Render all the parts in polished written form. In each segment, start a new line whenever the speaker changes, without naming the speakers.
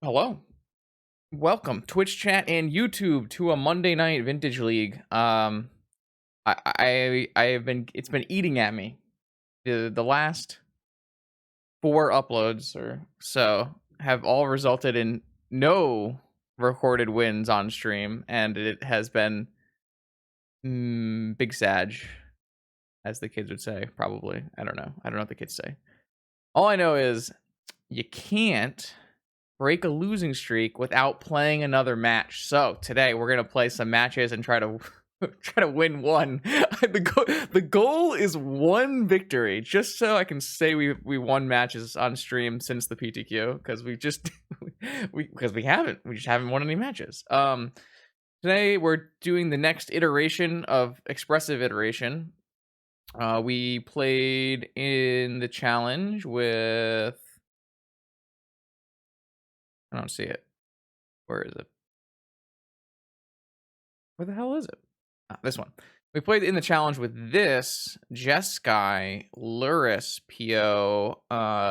Hello. Welcome Twitch chat and YouTube to a Monday night vintage league. I have been it's been eating at me. The last four uploads or so have all resulted in no recorded wins on stream, and it has been big sag, as the kids would say. Probably. I don't know what the kids say. All I know is you can't break a losing streak without playing another match. So today we're gonna play some matches and try to win one. The goal is one victory, just so I can say we won matches on stream since the PTQ, because we just we just haven't won any matches. Today we're doing the next iteration of Expressive iteration. We played in the challenge with, I don't see it. Where is it? Where the hell is it? This one. We played in the challenge with this Jeskai Luris PO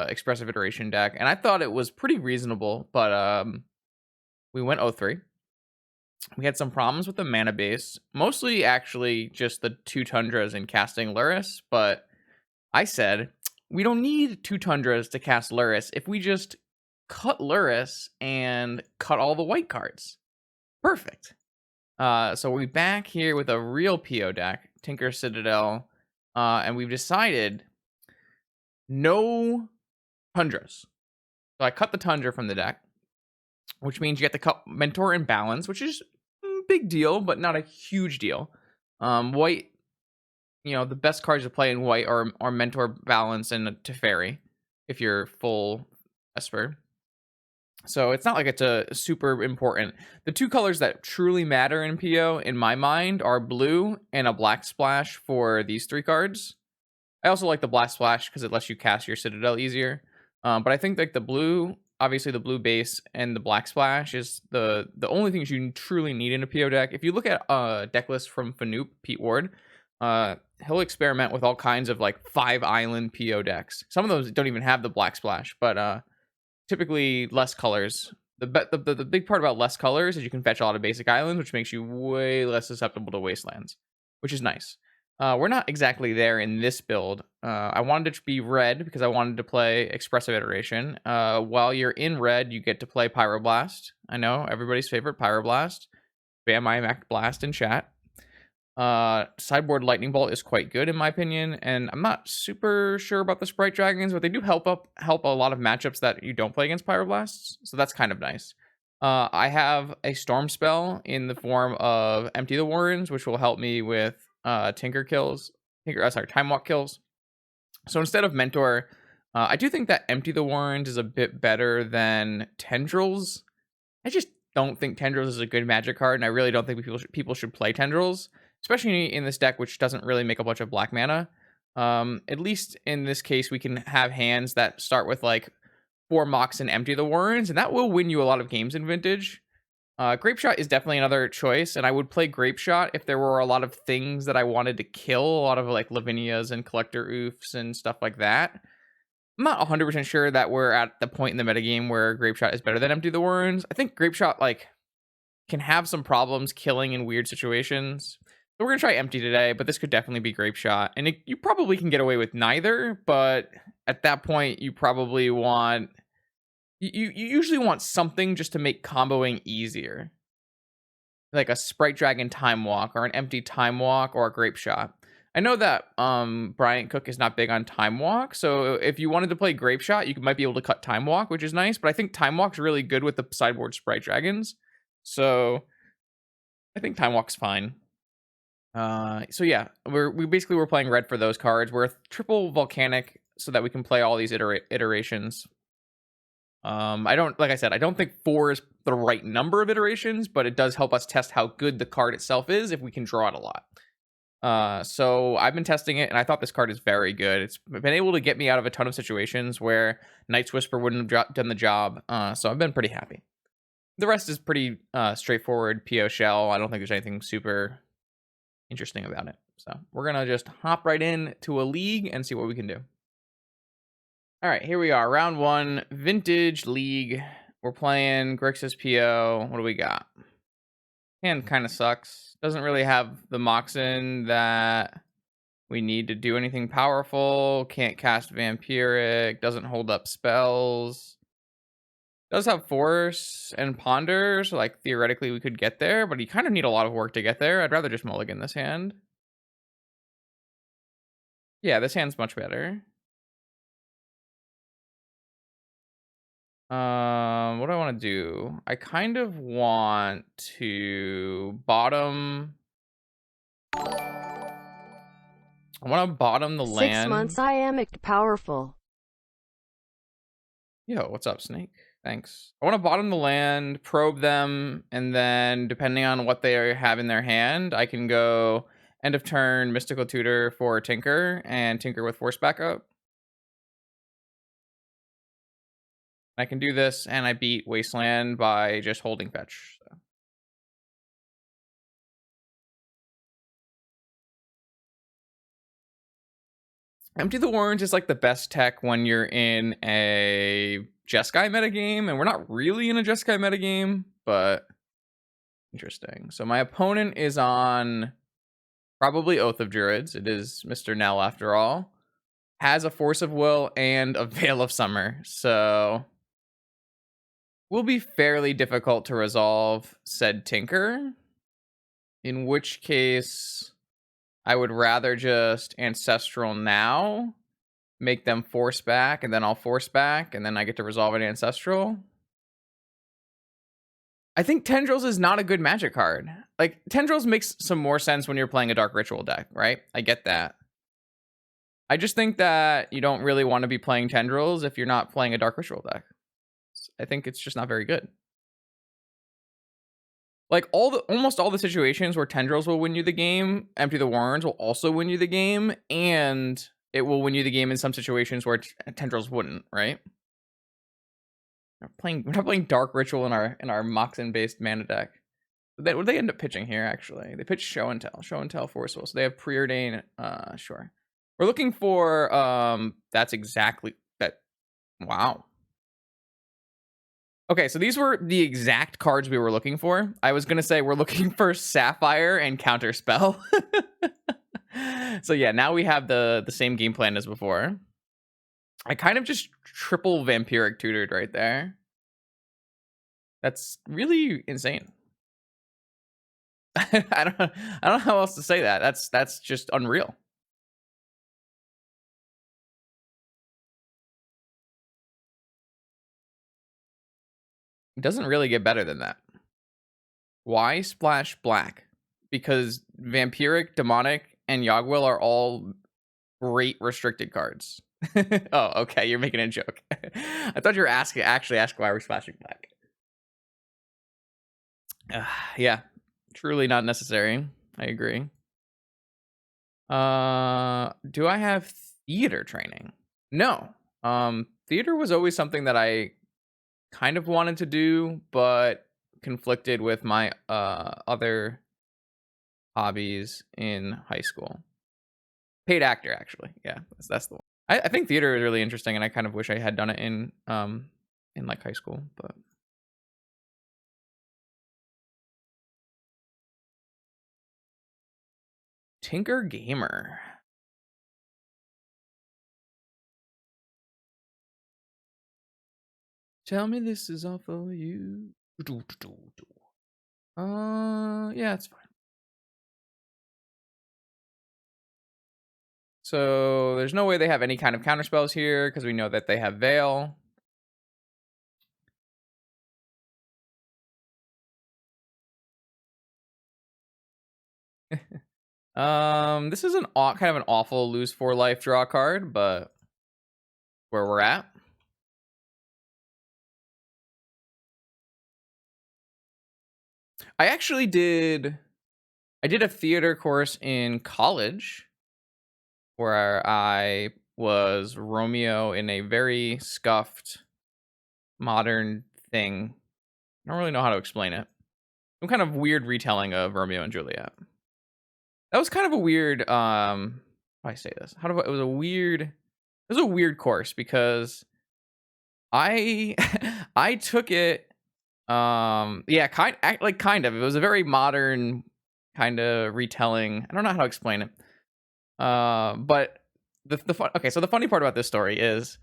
Expressive Iteration deck, and I thought it was pretty reasonable, but we went 0-3. We had some problems with the mana base, mostly actually just the 2 Tundras and casting Luris, but I said, we don't need 2 Tundras to cast Luris if we just cut Luris and cut all the white cards. Perfect. So we're back here with a real PO deck, Tinker Citadel, and we've decided no Tundras. So I cut the Tundra from the deck, which means you get to cut Mentor and Balance, which is a big deal, but not a huge deal. White, the best cards to play in white are Mentor, Balance, and Teferi, if you're full Esper. So it's not like it's a super important. The two colors that truly matter in PO, in my mind, are blue and a black splash for these three cards. I also like the black splash because it lets you cast your Citadel easier. But I think like the blue, obviously the blue base and the black splash is the only things you truly need in a PO deck. If you look at a deck list from Fanoop, Pete Ward, he'll experiment with all kinds of like 5 island PO decks. Some of those don't even have the black splash, but typically less colors. The big part about less colors is you can fetch a lot of basic islands, which makes you way less susceptible to wastelands, which is nice. We're not exactly there in this build. I wanted it to be red because I wanted to play Expressive Iteration. While you're in red, you get to play Pyroblast. I know, everybody's favorite Pyroblast. Bam Mac Blast in chat. Sideboard Lightning Bolt is quite good in my opinion, and I'm not super sure about the Sprite Dragons, but they do help a lot of matchups that you don't play against Pyroblasts, so that's kind of nice. I have a Storm spell in the form of Empty the Warrens, which will help me with Time Walk kills. So instead of Mentor, I do think that Empty the Warrens is a bit better than Tendrils. I just don't think Tendrils is a good Magic card, and I really don't think people should play Tendrils, especially in this deck, which doesn't really make a bunch of black mana. At least in this case, we can have hands that start with like 4 Mox and Empty the Warrens, and that will win you a lot of games in Vintage. Grape Shot is definitely another choice, and I would play Grape Shot if there were a lot of things that I wanted to kill, a lot of like Lavinias and Collector Oofs and stuff like that. I'm not 100% sure that we're at the point in the metagame where Grape Shot is better than Empty the Warrens. I think Grape Shot like can have some problems killing in weird situations. So we're going to try Empty today, but this could definitely be Grape Shot. And you probably can get away with neither, but at that point, you probably want... You usually want something just to make comboing easier. Like a Sprite Dragon Time Walk, or an Empty Time Walk, or a Grape Shot. I know that Bryant Cook is not big on Time Walk, so if you wanted to play Grape Shot, you might be able to cut Time Walk, which is nice, but I think Time Walk's really good with the sideboard Sprite Dragons. So I think Time Walk's fine. So yeah, we basically were playing red for those cards. We're a triple volcanic so that we can play all these iterations. Like I said, I don't think 4 is the right number of iterations, but it does help us test how good the card itself is if we can draw it a lot. So I've been testing it, and I thought this card is very good. It's been able to get me out of a ton of situations where Night's Whisper wouldn't have done the job. So I've been pretty happy. The rest is pretty straightforward PO shell. I don't think there's anything super interesting about it. So we're gonna just hop right in to a league and see what we can do. All right, here we are, round 1, Vintage League. We're playing Grixis PO. What do we got? Hand kind of sucks. Doesn't really have the Moxen that we need to do anything powerful. Can't cast Vampiric. Doesn't hold up spells. Does have Force and Ponder, so like theoretically we could get there, but you kind of need a lot of work to get there. I'd rather just mulligan this hand. Yeah, this hand's much better. What do I want to do? I kind of want to bottom. I want to bottom the land.
6 months I am powerful.
Yo, what's up, Snake? Thanks. I want to bottom the land, probe them, and then depending on what they have in their hand, I can go end of turn Mystical Tutor for Tinker and Tinker with Force backup. I can do this, and I beat Wasteland by just holding fetch. So. Empty the Warrens is like the best tech when you're in a Jeskai metagame, and we're not really in a Jeskai metagame, but interesting. So my opponent is on probably Oath of Druids. It is Mr. Nell after all. Has a Force of Will and a Veil of Summer, so will be fairly difficult to resolve said Tinker. In which case, I would rather just Ancestral now, make them force back, and then I'll force back, and then I get to resolve an Ancestral. I think Tendrils is not a good Magic card. Like, Tendrils makes some more sense when you're playing a Dark Ritual deck, right? I get that. I just think that you don't really want to be playing Tendrils if you're not playing a Dark Ritual deck. I think it's just not very good. Like almost all the situations where Tendrils will win you the game, Empty the Warrens will also win you the game, and it will win you the game in some situations where Tendrils wouldn't, right? We're not playing Dark Ritual in our Moxen based mana deck. What would they end up pitching here? Actually, they pitch Show and Tell, Forceful. So they have Preordain. Sure. We're looking for That's exactly that. Wow. Okay, so these were the exact cards we were looking for. I was going to say we're looking for Sapphire and Counterspell. So yeah, now we have the same game plan as before. I kind of just triple Vampiric tutored right there. That's really insane. I don't know how else to say that. That's just unreal. It doesn't really get better than that. Why Splash Black? Because Vampiric, Demonic, and Yogwill are all great restricted cards. Oh, okay, you're making a joke. I thought you were actually asking why we're splashing black. Yeah, truly not necessary. I agree. Do I have theater training? No. Theater was always something that I kind of wanted to do, but conflicted with my other hobbies in high school. Paid actor, actually. Yeah, that's the one. I think theater is really interesting, and I kind of wish I had done it in like high school, but Tinker Gamer. Tell me this is all for you. Yeah, it's fine. So there's no way they have any kind of counterspells here because we know that they have Veil. This is kind of an awful lose 4 life draw card, but where we're at. I actually did a theater course in college where I was Romeo in a very scuffed modern thing. I don't really know how to explain it. Some kind of weird retelling of Romeo and Juliet. That was kind of a weird how do I say this? It was a weird course because I I took it. Yeah, kind of. It was a very modern kind of retelling. I don't know how to explain it. But okay. So the funny part about this story is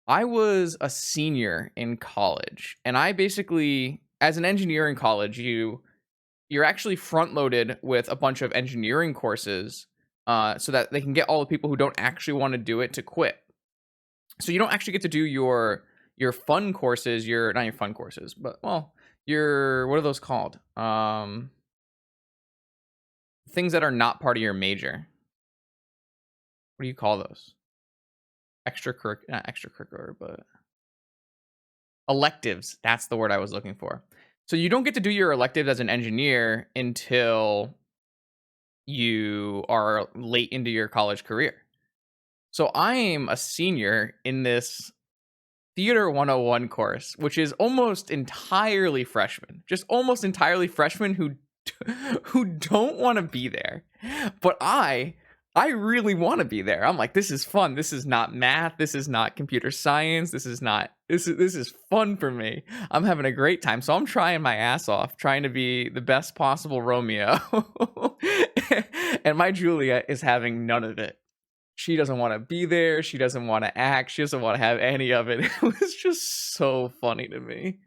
I was a senior in college, and I basically, as an engineer in college, you're actually front loaded with a bunch of engineering courses, so that they can get all the people who don't actually want to do it to quit. So you don't actually get to do your fun courses, your not your fun courses, but well, your what are those called? Things that are not part of your major. What do you call those? Not extracurricular, but electives. That's the word I was looking for. So you don't get to do your electives as an engineer until you are late into your college career. So I'm a senior in this Theater 101 course, which is almost entirely freshmen, just almost entirely freshmen who who don't want to be there. But I really want to be there. I'm like, this is fun. This is not math. This is not computer science. This is fun for me. I'm having a great time. So I'm trying my ass off, trying to be the best possible Romeo. And my Julia is having none of it. She doesn't want to be there. She doesn't want to act. She doesn't want to have any of it. It was just so funny to me.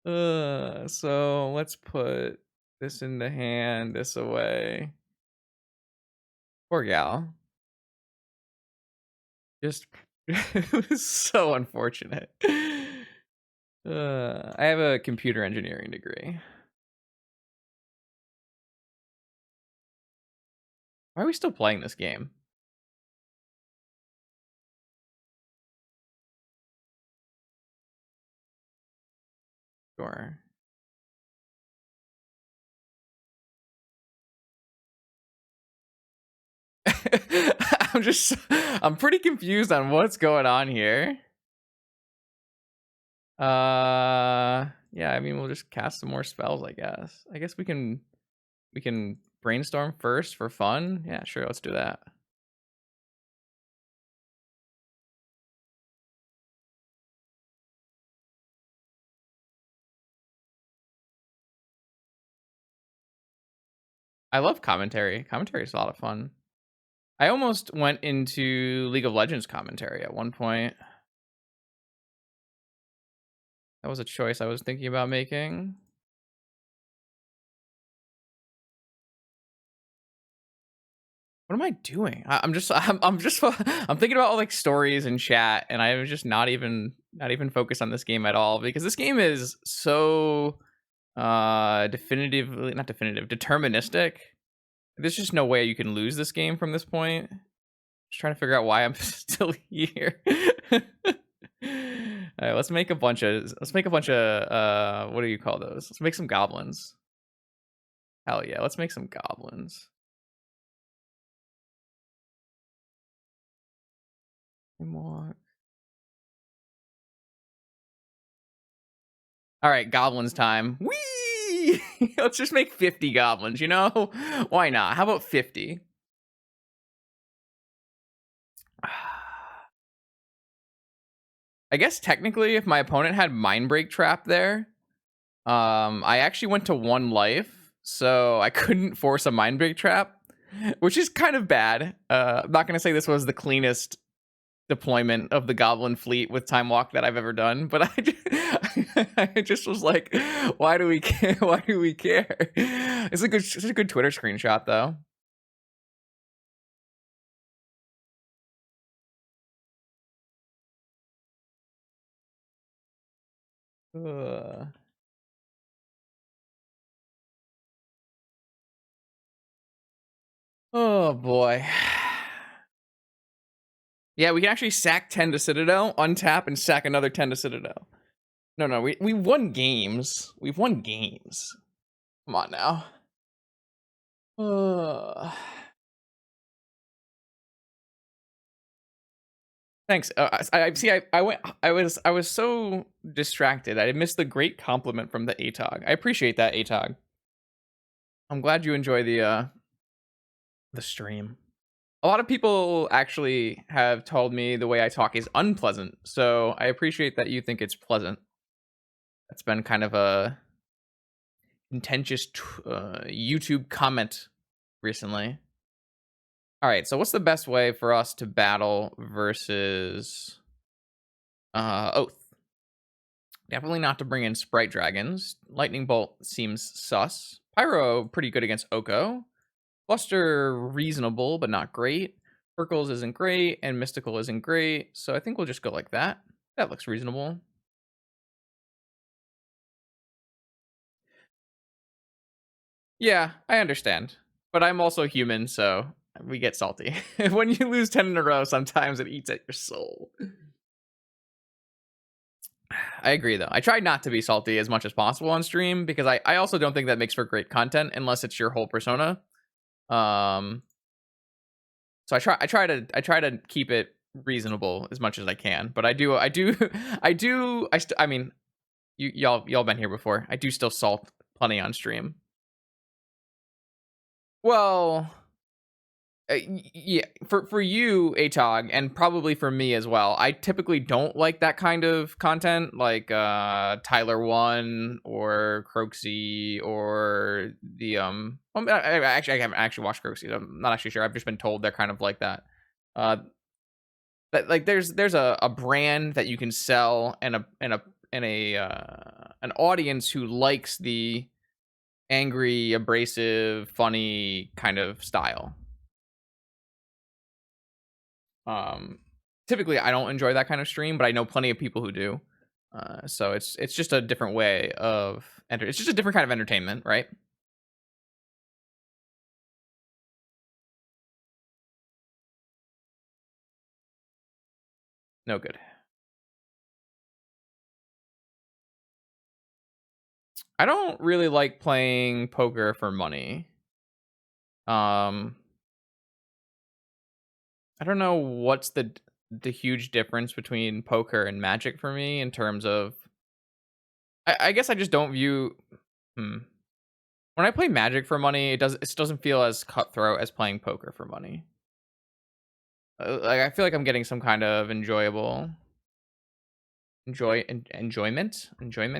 So let's put this in the hand, this away. Poor gal. Just it was so unfortunate. I have a computer engineering degree. Why are we still playing this game? Sure. I'm pretty confused on what's going on here. Yeah, I mean, we'll just cast some more spells, I guess. I guess we can brainstorm first for fun. Yeah, sure, let's do that. I love commentary. Commentary is a lot of fun. I almost went into League of Legends commentary at one point. That was a choice I was thinking about making. What am I doing? I'm thinking about all like stories and chat, and I was just not even focused on this game at all because this game is so definitively not definitive, deterministic. There's just no way you can lose this game from this point. Just trying to figure out why I'm still here. All right, let's make a bunch of what do you call those? Let's make some goblins. Hell yeah, let's make some goblins. More. All right, goblins time. Whee! Let's just make 50 goblins, you know? Why not? How about 50? I guess technically if my opponent had Mind Break Trap there, I actually went to 1 life, so I couldn't force a Mind Break Trap, which is kind of bad. I'm not going to say this was the cleanest deployment of the Goblin fleet with Time Walk that I've ever done, but I just was like, why do we care? Why do we care? It's such a good Twitter screenshot though. Ugh. Oh boy. Yeah, we can actually sack 10 to Citadel, untap, and sack another 10 to Citadel. No, we won games. We've won games. Come on now. Thanks. I see. I was so distracted. I missed the great compliment from the ATOG. I appreciate that, ATOG. I'm glad you enjoy the stream. A lot of people actually have told me the way I talk is unpleasant, so I appreciate that you think it's pleasant. That's been kind of a contentious YouTube comment recently. All right, so what's the best way for us to battle versus Oath? Definitely not to bring in Sprite Dragons. Lightning Bolt seems sus. Pyro, pretty good against Oko. Buster, reasonable, but not great. Urkels isn't great, and Mystical isn't great, so I think we'll just go like that. That looks reasonable. Yeah, I understand. But I'm also human, so we get salty. When you lose 10 in a row, sometimes it eats at your soul. I agree, though. I try not to be salty as much as possible on stream because I also don't think that makes for great content unless it's your whole persona. Um, so I try to keep it reasonable as much as I can. But I mean, y'all been here before. I do still salt plenty on stream. Well, yeah, for you, Atog, and probably for me as well. I typically don't like that kind of content, like Tyler One or Croxy or the I haven't actually watched Croxy. I'm not actually sure. I've just been told they're kind of like that. Uh, that like there's a brand that you can sell and a an audience who likes the angry, abrasive, funny kind of style. Um, Typically, I don't enjoy that kind of stream, but I know plenty of people who do. So it's just a different way of it's just a different kind of entertainment, right? No good. I don't really like playing poker for money. I don't know what's the huge difference between poker and Magic for me in terms of. I guess I just don't view. Hmm. When I play Magic for money, it doesn't feel as cutthroat as playing poker for money. Like I feel like I'm getting some kind of enjoyment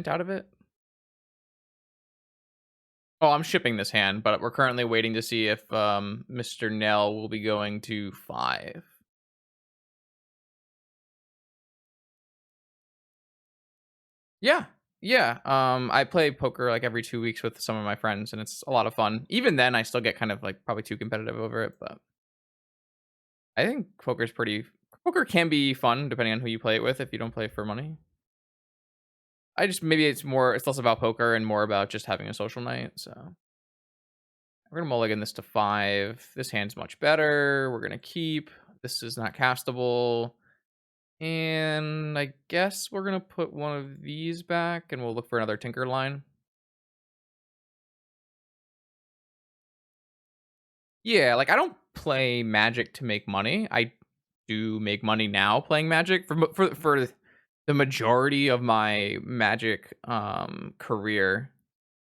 out of it. Oh, I'm shipping this hand, but we're currently waiting to see if Mr. Nell will be going to 5. Yeah. Yeah. I play poker like every 2 weeks with some of my friends and it's a lot of fun. Even then I still get kind of like probably too competitive over it, but I think poker can be fun depending on who you play it with if you don't play for money. I just maybe it's less about poker and more about just having a social night, so we're gonna mulligan this to 5. This hand's much better. We're gonna keep. This is not castable. And I guess we're gonna put one of these back and we'll look for another tinker line. Yeah, like I don't play Magic to make money. I do make money now playing Magic for the majority of my Magic career,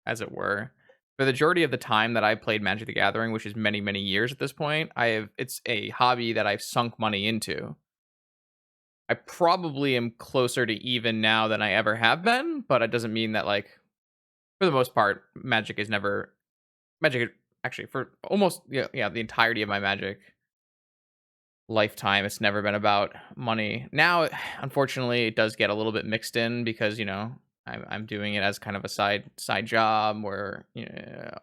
as it were. For the majority of the time that I played Magic the Gathering, which is many, many years at this point, it's a hobby that I've sunk money into. I probably am closer to even now than I ever have been, but it doesn't mean that like for the most part, Magic actually for almost the entirety of my Magic lifetime, it's never been about money. Now, unfortunately, it does get a little bit mixed in because I'm doing it as kind of a side job where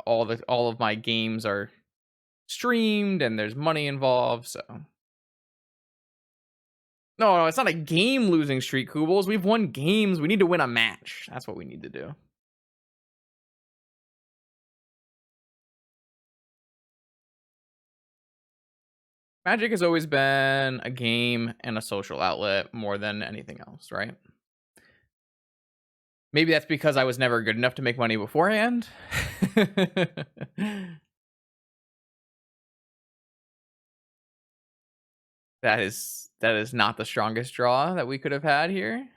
all of my games are streamed and there's money involved. So no, it's not a game losing streak, Koobles. We've won games. We need to win a match. That's what we need to do. Magic has always been a game and a social outlet more than anything else, right? Maybe that's because I was never good enough to make money beforehand. That is not the strongest draw that we could have had here.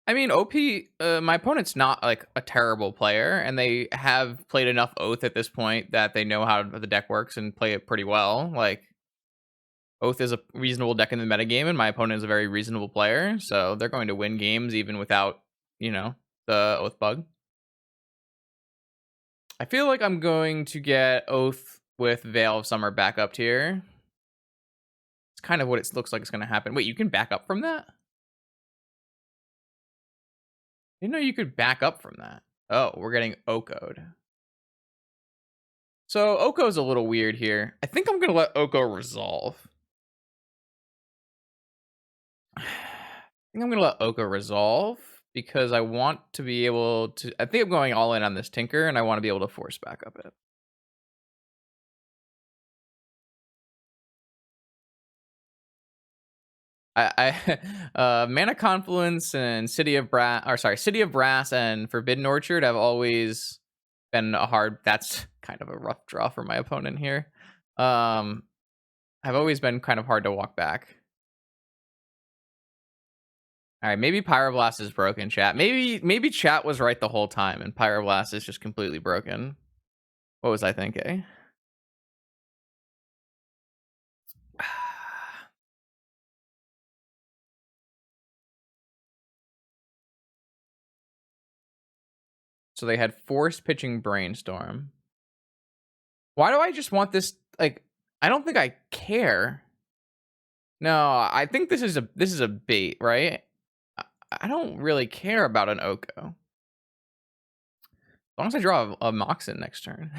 I mean, OP, my opponent's not like a terrible player, and they have played enough Oath at this point that they know how the deck works and play it pretty well. Like, Oath is a reasonable deck in the metagame, and my opponent is a very reasonable player, so they're going to win games even without, the Oath bug. I feel like I'm going to get Oath with Veil of Summer back up tier. It's kind of what it looks like it's going to happen. Wait, you can back up from that? Didn't know you could back up from that. Oh, we're getting Oko'd. So Oko's a little weird here. I think I'm going to let Oko resolve. I think I'm going to let Oko resolve because I want to be able to... I think I'm going all in on this Tinker, and I want to be able to force back up it. Mana Confluence and City of Brass and Forbidden Orchard have always been a hard... That's kind of a rough draw for my opponent here. Have always been kind of hard to walk back. All right, maybe Pyroblast is broken, chat. Maybe chat was right the whole time, and Pyroblast is just completely broken. What was I thinking? So they had force pitching Brainstorm. Why do I just want this? Like, I don't think I care. No, I think this is a bait, right? I don't really care about an Oko. As long as I draw a Moxen next turn.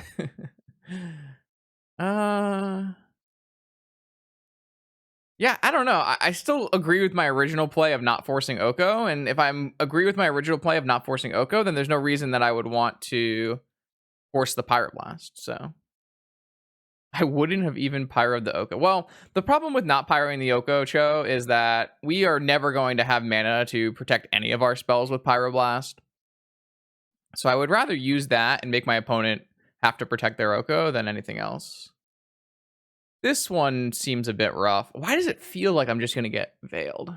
Yeah, I don't know. I still agree with my original play of not forcing Oko, and if I agree with my original play of not forcing Oko, then there's no reason that I would want to force the Pyroblast, so... I wouldn't have even pyroed the Oko. Well, the problem with not pyroing the Oko, Cho, is that we are never going to have mana to protect any of our spells with Pyroblast. So I would rather use that and make my opponent have to protect their Oko than anything else. This one seems a bit rough. Why does it feel like I'm just going to get Veiled?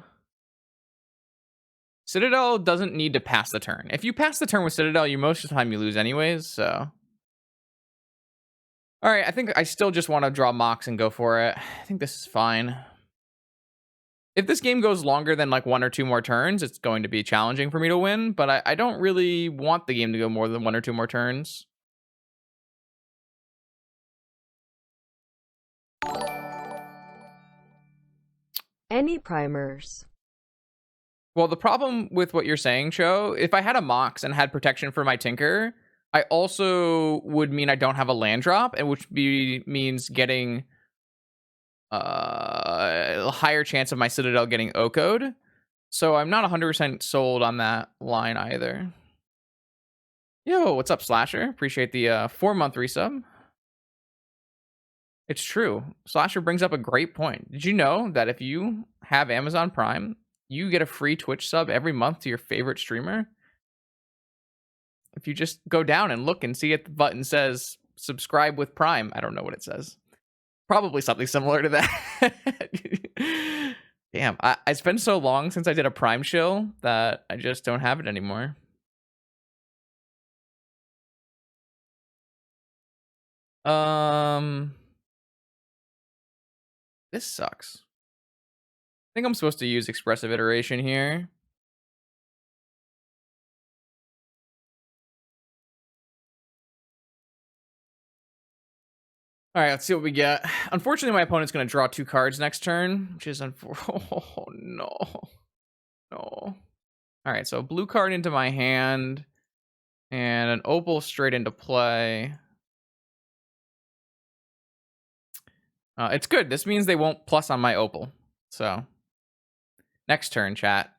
Citadel doesn't need to pass the turn. If you pass the turn with Citadel, most of the time you lose anyways, so... All right, I think I still just want to draw Mox and go for it. I think this is fine. If this game goes longer than like 1 or 2 more turns, it's going to be challenging for me to win, but I don't really want the game to go more than 1 or 2 more turns.
Any primers?
Well, the problem with what you're saying, Cho, if I had a Mox and had protection for my Tinker, I also would mean I don't have a land drop, and which means getting a higher chance of my Citadel getting Oko'd. So I'm not 100% sold on that line either. Yo, what's up, Slasher? Appreciate the 4-month resub. It's true. Slasher brings up a great point. Did you know that if you have Amazon Prime, you get a free Twitch sub every month to your favorite streamer? If you just go down and look and see if the button says subscribe with Prime. I don't know what it says. Probably something similar to that. Damn, it's been so long since I did a Prime shill that I just don't have it anymore. This sucks. I think I'm supposed to use Expressive Iteration here. All right, let's see what we get. Unfortunately, my opponent's going to draw 2 cards next turn, which is unfortunate. Oh, no. No. All right, so blue card into my hand and an opal straight into play. It's good. This means they won't plus on my opal. So, next turn, chat.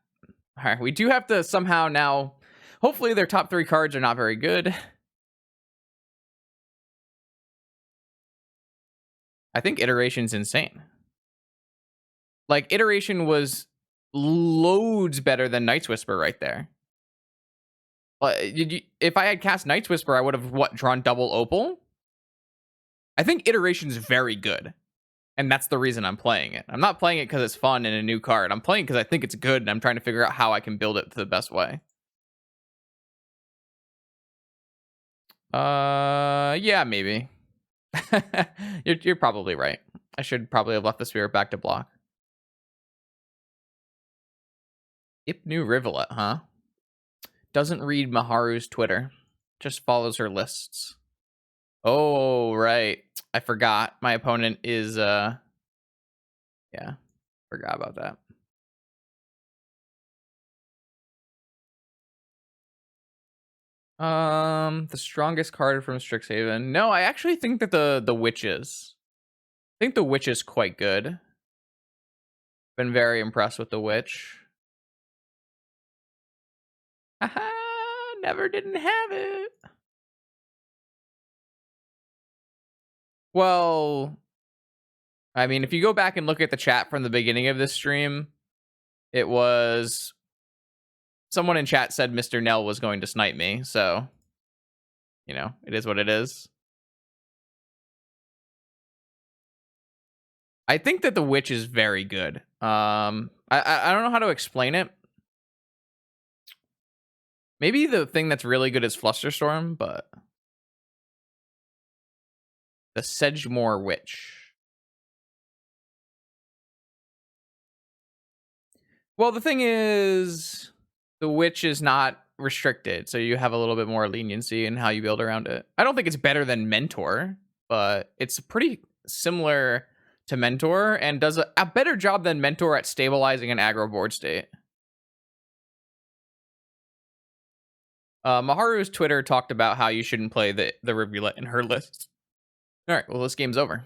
All right, we do have to somehow now... Hopefully their top 3 cards are not very good. I think Iteration's insane. Like, Iteration was loads better than Night's Whisper right there. If I had cast Night's Whisper, I would have, drawn double Opal? I think Iteration's very good. And that's the reason I'm playing it. I'm not playing it because it's fun and a new card. I'm playing because I think it's good, and I'm trying to figure out how I can build it the best way. Yeah, maybe. You're probably right. I should probably have left the spirit back to block. Ipnu Rivulet, huh? Doesn't read Maharu's Twitter. Just follows her lists. Oh, right. I forgot. My opponent is, yeah. Forgot about that. The strongest card from Strixhaven. No, I actually think that the witch is. I think the witch is quite good. Been very impressed with the witch. Haha, never didn't have it. Well, I mean, if you go back and look at the chat from the beginning of this stream, it was someone in chat said Mr. Nell was going to snipe me, so you know, it is what it is. I think that the witch is very good. I don't know how to explain it. Maybe the thing that's really good is Flusterstorm, but the Sedgemoor Witch. Well, the thing is, the witch is not restricted, so you have a little bit more leniency in how you build around it. I don't think it's better than Mentor, but it's pretty similar to Mentor and does a better job than Mentor at stabilizing an aggro board state. Maharu's Twitter talked about how you shouldn't play the Rivulet in her list. All right, well, this game's over.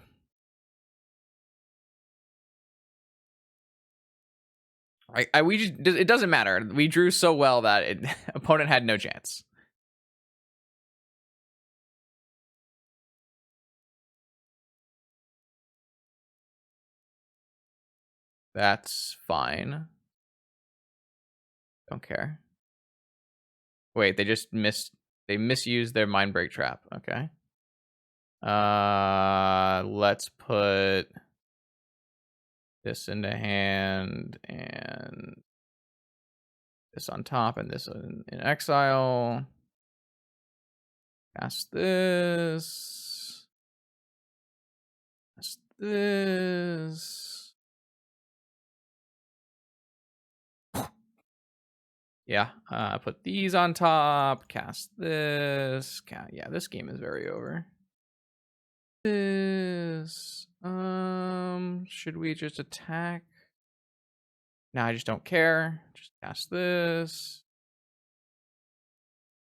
It doesn't matter. We drew so well that opponent had no chance. That's fine. Don't care. Wait, they misused their mind break trap. Okay. Let's put this into hand and this on top and this in exile. Cast this. Cast this. Yeah, put these on top. Cast this. Yeah, this game is very over. This. Should we just attack? No, I just don't care. Just cast this.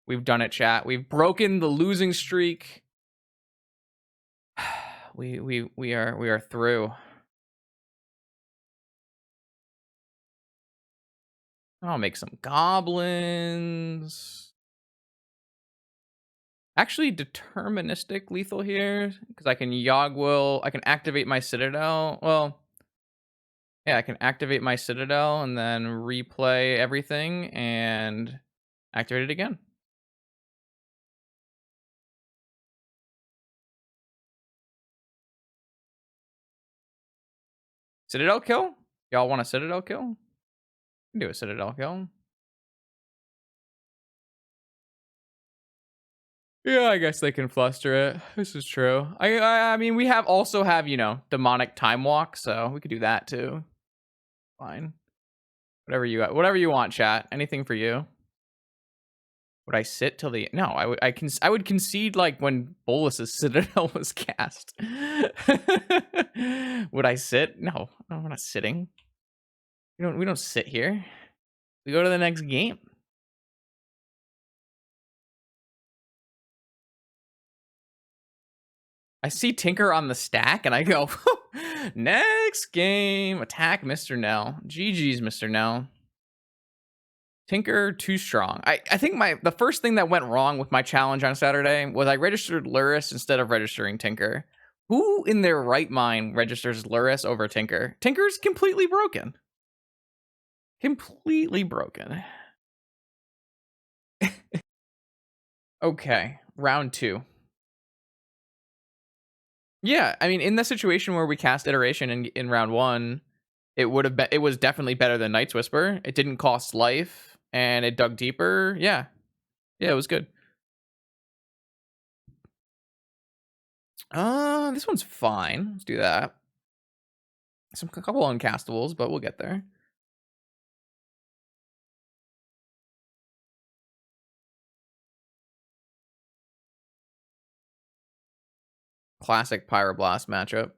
We've done it, chat. We've broken the losing streak. We are through. I'll make some goblins. Actually, deterministic lethal here because I can Yogwill. I can activate my Citadel. Well, yeah, I can activate my Citadel and then replay everything and activate it again. Citadel kill? Y'all want a Citadel kill? We can do a Citadel kill. Yeah, I guess they can fluster it. This is true. I mean, we also have, you know, demonic time walk, so we could do that too. Fine. Whatever you want, chat. Anything for you. Would I sit till the? No, I would concede like when Bolus's Citadel was cast. Would I sit? No, we're not sitting. We don't sit here. We go to the next game. I see Tinker on the stack and I go, next game, attack Mr. Nell. GG's, Mr. Nell. Tinker too strong. I think the first thing that went wrong with my challenge on Saturday was I registered Luris instead of registering Tinker. Who in their right mind registers Luris over Tinker? Tinker's completely broken. Completely broken. Okay, round 2. Yeah, I mean, in the situation where we cast Iteration in round 1, it was definitely better than Night's Whisper. It didn't cost life, and it dug deeper. Yeah. Yeah, it was good. This one's fine. Let's do that. A couple uncastables, but we'll get there. Classic Pyroblast matchup.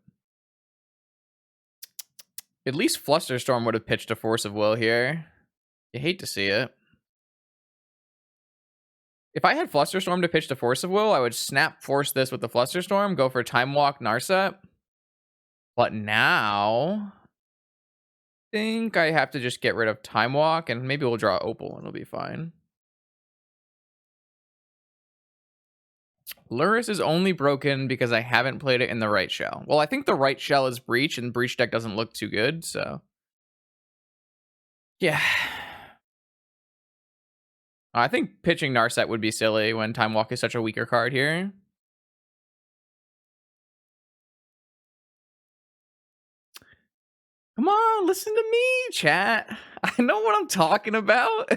At least Flusterstorm would have pitched a Force of Will here. You hate to see it. If I had Flusterstorm to pitch to Force of Will, I would snap force this with the Flusterstorm, go for Time Walk, Narset. But now, I think I have to just get rid of Time Walk, and maybe we'll draw Opal, and it'll be fine. Luris is only broken because I haven't played it in the right shell. Well, I think the right shell is Breach, and Breach deck doesn't look too good, so... Yeah. I think pitching Narset would be silly when Time Walk is such a weaker card here. Come on, listen to me, chat. I know what I'm talking about.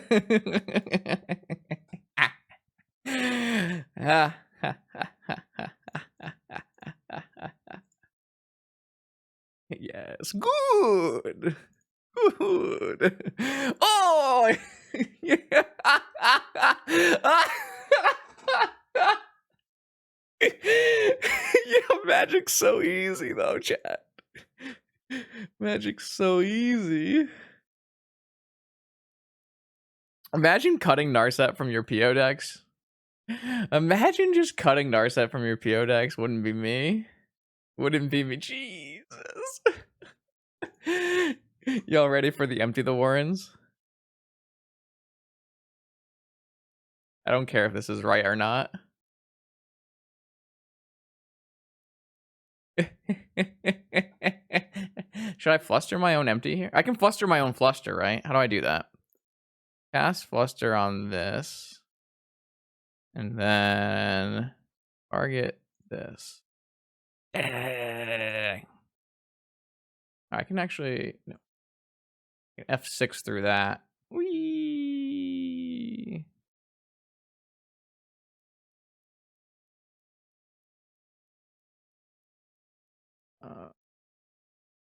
Yes, good. Good. Oh, yeah. Yeah, Magic's so easy though, chat. Magic's so easy. Imagine cutting Narset from your PO decks. Imagine just cutting Narset from your PO decks. Wouldn't be me. Wouldn't be me. Jesus. Y'all ready for the Empty the Warrens? I don't care if this is right or not. Should I fluster my own empty here? I can fluster my own fluster, right? How do I do that? Cast fluster on this. And then target this. I can actually no. F6 through that. Whee!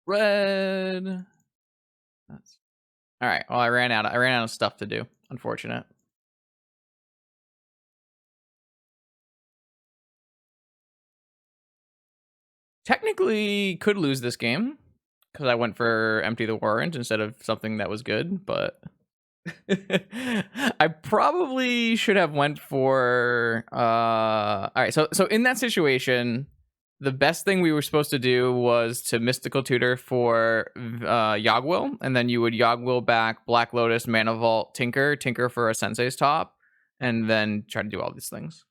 Red. That's... All right. Well, I ran out of stuff to do. Unfortunate. Technically, could lose this game because I went for Empty the Warrant instead of something that was good, but I probably should have went for all right, so in that situation, the best thing we were supposed to do was to Mystical Tutor for Yogwill, and then you would Yogwill back Black Lotus, Mana Vault, Tinker for a Sensei's Top, and then try to do all these things.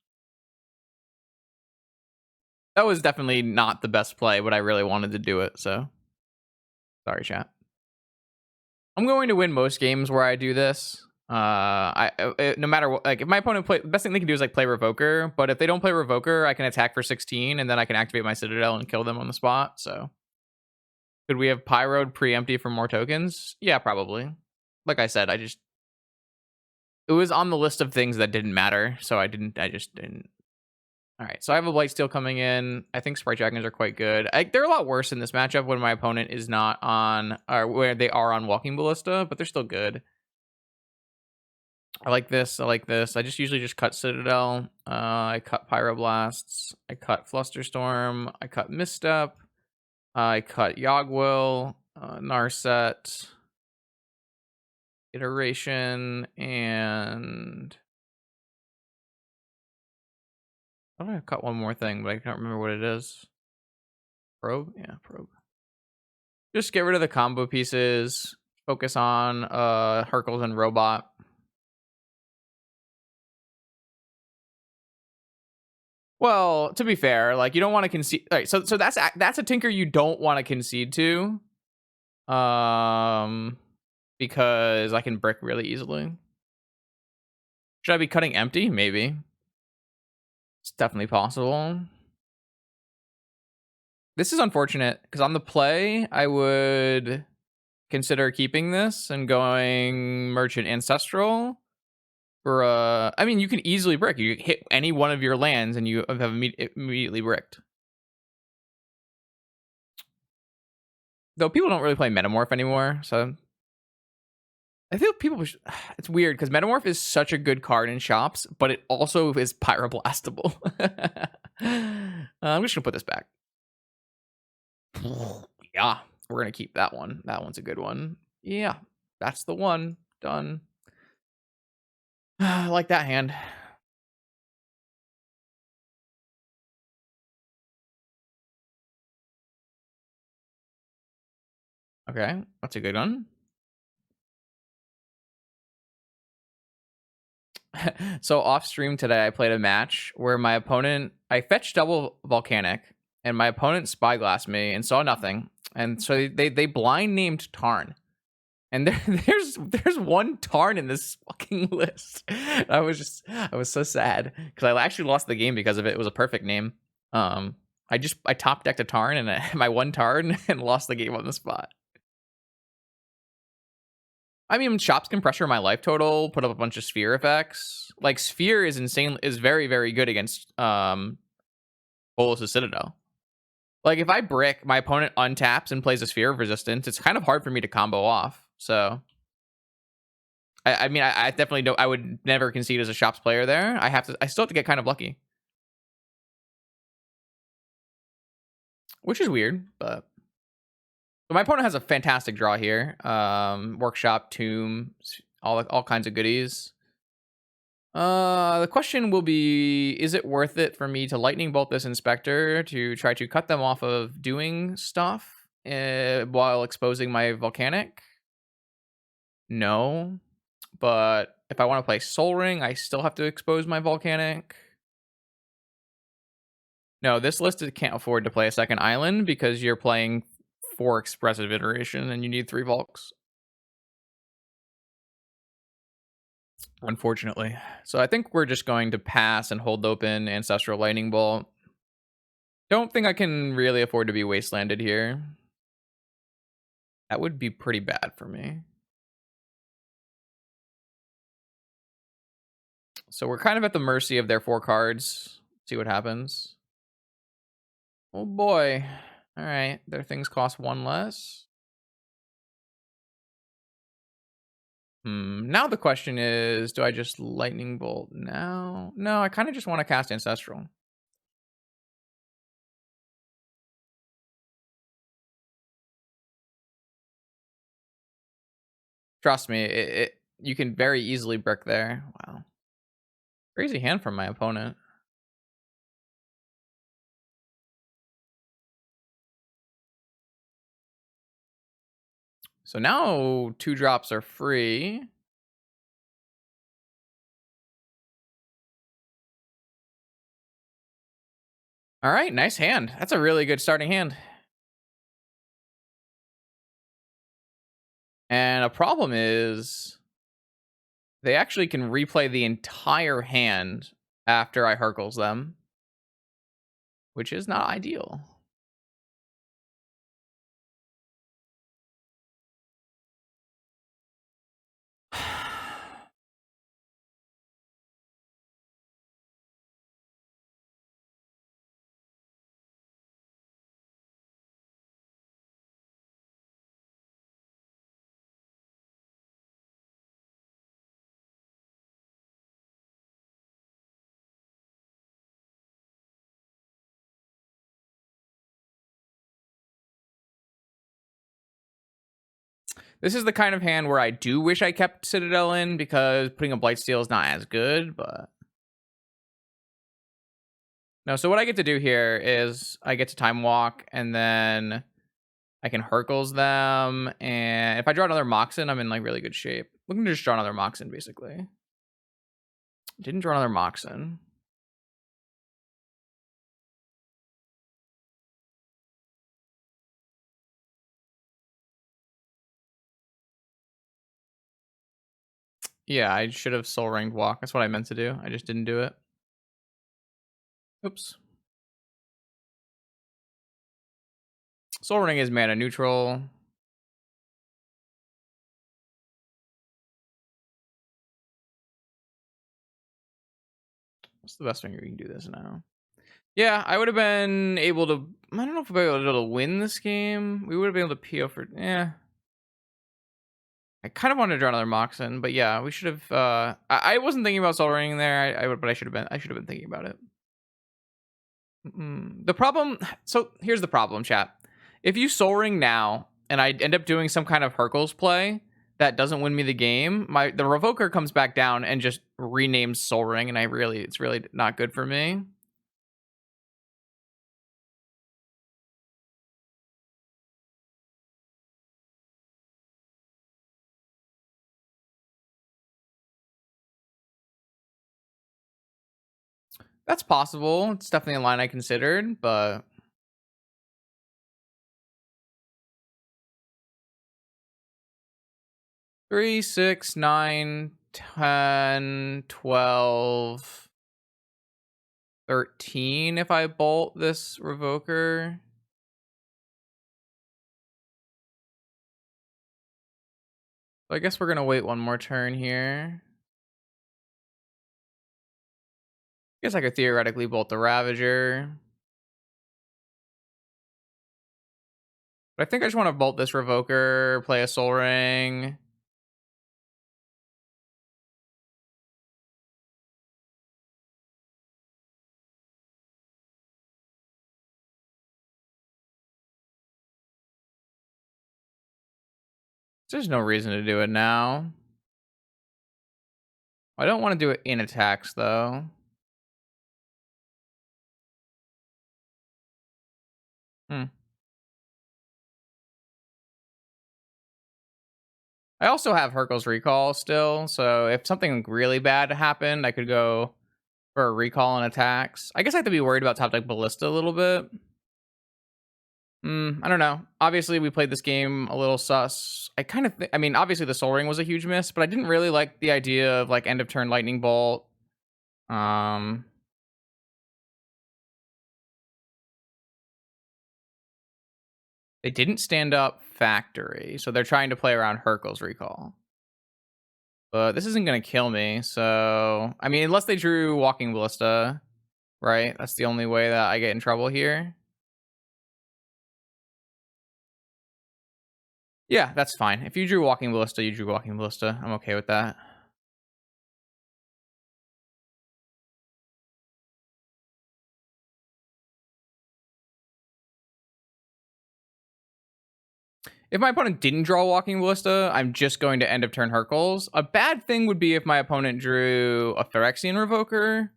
That was definitely not the best play, but I really wanted to do it, so sorry, chat. I'm going to win most games where I do this. No matter what, like if my opponent play, the best thing they can do is like play Revoker. But if they don't play Revoker, I can attack for 16, and then I can activate my Citadel and kill them on the spot. So, could we have Pyroed preempty for more tokens? Yeah, probably. Like I said, it was on the list of things that didn't matter, so I just didn't. All right, so I have a Blightsteel coming in. I think Sprite Dragons are quite good. They're a lot worse in this matchup when my opponent is not on, or where they are on Walking Ballista, but they're still good. I like this. I just usually just cut Citadel. I cut Pyroblasts. I cut Flusterstorm. I cut Misstep. I cut Yogwill, Narset, Iteration, and I want to cut one more thing, but I can't remember what it is. Probe? Yeah, probe. Just get rid of the combo pieces. Focus on Hercules and Robot. Well, to be fair, like you don't want to concede. All right, so that's a Tinker you don't want to concede to, because I can brick really easily. Should I be cutting empty? Maybe. It's definitely possible. This is unfortunate because on the play, I would consider keeping this and going Merchant Ancestral for I mean, you can easily brick. You hit any one of your lands and you have immediately bricked. Though people don't really play Metamorph anymore, so I feel people. It's weird because Metamorph is such a good card in shops, but it also is pyroblastable. I'm just gonna put this back. Yeah, we're gonna keep that one. That one's a good one. Yeah, that's the one. Done. I like that hand. Okay, that's a good one. So off stream today, I played a match where my opponent, I fetched double volcanic, and my opponent spyglassed me and saw nothing, and so they blind named Tarn, and there's one Tarn in this fucking list. I was so sad because I actually lost the game because of it. It was a perfect name. I top decked a Tarn and my one Tarn and lost the game on the spot. I mean, shops can pressure my life total, put up a bunch of sphere effects. Like sphere is insane, is very, very good against Bolas' Citadel. Like if I brick, my opponent untaps and plays a sphere of resistance, it's kind of hard for me to combo off. So I mean I definitely don't, I would never concede as a shops player there. I still have to get kind of lucky. Which is weird, but my opponent has a fantastic draw here. Workshop, Tomb, all kinds of goodies. The question will be, is it worth it for me to lightning bolt this inspector to try to cut them off of doing stuff while exposing my volcanic? No, but if I want to play Soul Ring, I still have to expose my volcanic. No, this list can't afford to play a second island because you're playing 4 Expressive iteration and you need 3 Volks. Unfortunately. So I think we're just going to pass and hold open Ancestral Lightning Bolt. Don't think I can really afford to be wastelanded here. That would be pretty bad for me. So we're kind of at the mercy of their 4 cards. See what happens. Oh boy. All right, their things cost 1 less. Now the question is, do I just Lightning Bolt now? No, I kind of just want to cast Ancestral. Trust me, you can very easily brick there. Wow. Crazy hand from my opponent. So now 2 drops are free. All right, nice hand. That's a really good starting hand. And a problem is they actually can replay the entire hand after I Hercules them, which is not ideal. This is the kind of hand where I do wish I kept Citadel in because putting a Blightsteel is not as good, but no. So what I get to do here is I get to Time Walk and then I can Hercules them, and if I draw another Moxen, I'm in like really good shape. Looking to just draw another Moxen basically. Didn't draw another Moxen. Yeah, I should have Soul Ringed Walk. That's what I meant to do. I just didn't do it. Oops. Soul Ring is mana neutral. What's the best thing you can do this now? Yeah, I would have been able to. I don't know if we'll be able to win this game. We would have been able to PO for. Yeah. I kind of wanted to draw another Moxen, but yeah, we should have. I wasn't thinking about Soul Ring there. But I should have been. I should have been thinking about it. The problem. So here's the problem, chat. If you Soul Ring now, and I end up doing some kind of Hercules play that doesn't win me the game, the Revoker comes back down and just renames Soul Ring, and it's really not good for me. That's possible. It's definitely a line I considered, but 3, 6, 9, 10, 12, 13 if I bolt this Revoker. So I guess we're going to wait one more turn here. I guess I could theoretically bolt the Ravager. But I think I just want to bolt this Revoker, play a Soul Ring. There's no reason to do it now. I don't want to do it in attacks, though. I also have Hercules Recall still, so if something really bad happened, I could go for a recall and attacks. I guess I have to be worried about top deck Ballista a little bit. I don't know. Obviously, we played this game a little sus. I mean, obviously the Soul Ring was a huge miss, but I didn't really like the idea of like end of turn Lightning Bolt. They didn't stand up Factory, so they're trying to play around Hercules Recall. But this isn't going to kill me, so... I mean, unless they drew Walking Ballista, right? That's the only way that I get in trouble here. Yeah, that's fine. If you drew Walking Ballista, you drew Walking Ballista. I'm okay with that. If my opponent didn't draw Walking Ballista, I'm just going to end of turn Hercules. A bad thing would be if my opponent drew a Phyrexian Revoker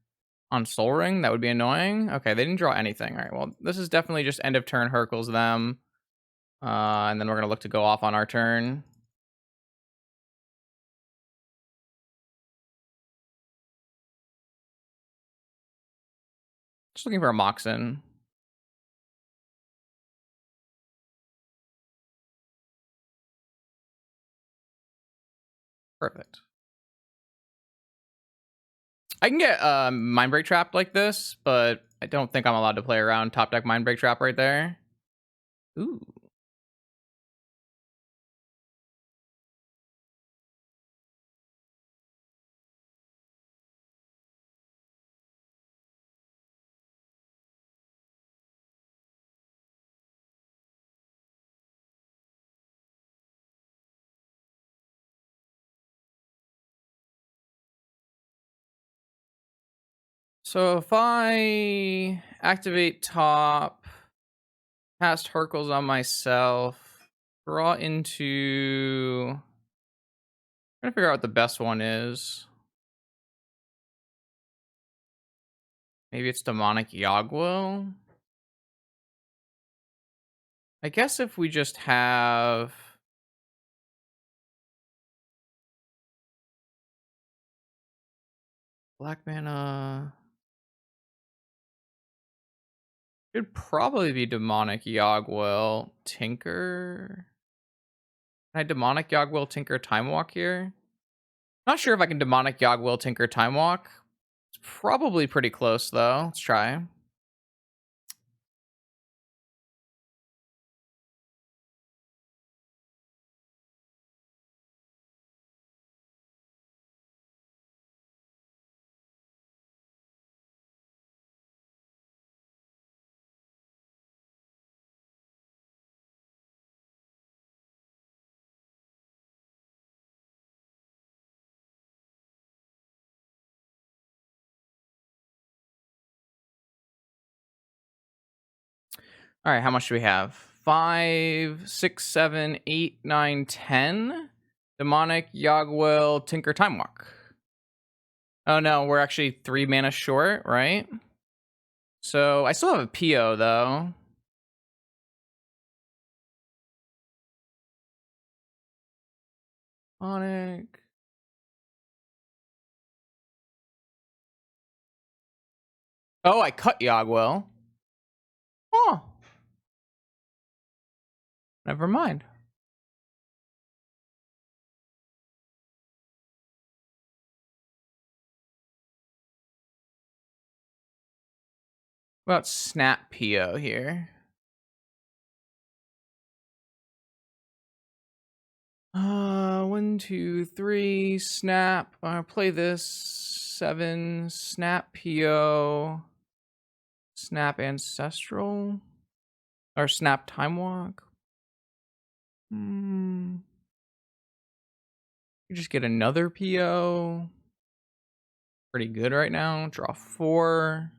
on Soul Ring. That would be annoying. Okay, they didn't draw anything. All right, well, this is definitely just end of turn Hercules them. And then we're going to look to go off on our turn. Just looking for a Moxen. Perfect. I can get Mindbreak Trap like this, but I don't think I'm allowed to play around top deck Mindbreak Trap right there. Ooh. So if I activate top, cast Hercules on myself, draw into... I'm trying to figure out what the best one is. Maybe it's Demonic Yogwill? I guess if we just have... Black mana... Should probably be Demonic Yogwill. Tinker? Can I Demonic Yogwill Tinker Time Walk here? Not sure if I can Demonic Yogwill Tinker Time Walk. It's probably pretty close though. Let's try. All right, how much do we have? 5, 6, 7, 8, 9, 10. Demonic, Yogwill, Tinker, Time Walk. Oh no, we're actually 3 mana short, right? So I still have a PO though. Demonic. Oh, I cut Yogwill. Oh. Never mind. What about Snap PO here? 1, 2, 3, Snap. Play this. 7, Snap PO. Snap Ancestral. Or Snap Time Walk. You just get another PO. Pretty good right now. Draw 4.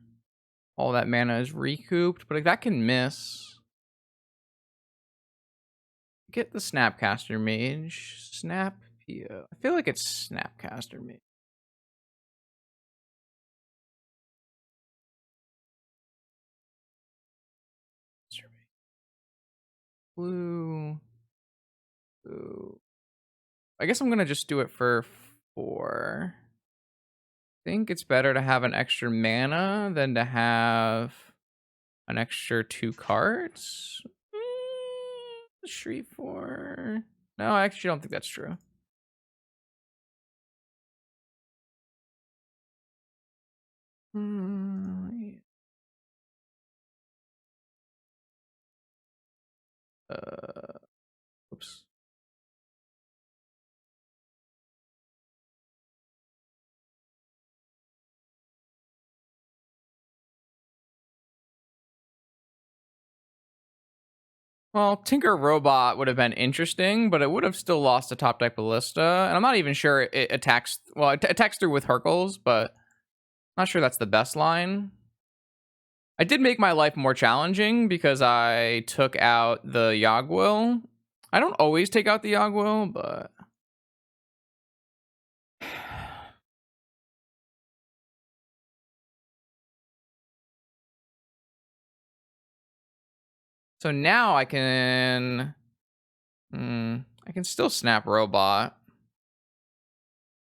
All that mana is recouped, but that can miss. Get the Snapcaster Mage. Snap PO. I feel like it's Snapcaster Mage. Blue. Blue. I guess I'm gonna just do it for 4. I think it's better to have an extra mana than to have an extra 2 cards. Street 4. No, I actually don't think that's true. Yeah. Oops. Well, Tinker Robot would have been interesting, but it would have still lost a top deck Ballista. And I'm not even sure it attacks. Well, it attacks through with Hercules, but not sure that's the best line. I did make my life more challenging because I took out the Yogwill. I don't always take out the Yogwill, but so now I can still Snap Robot.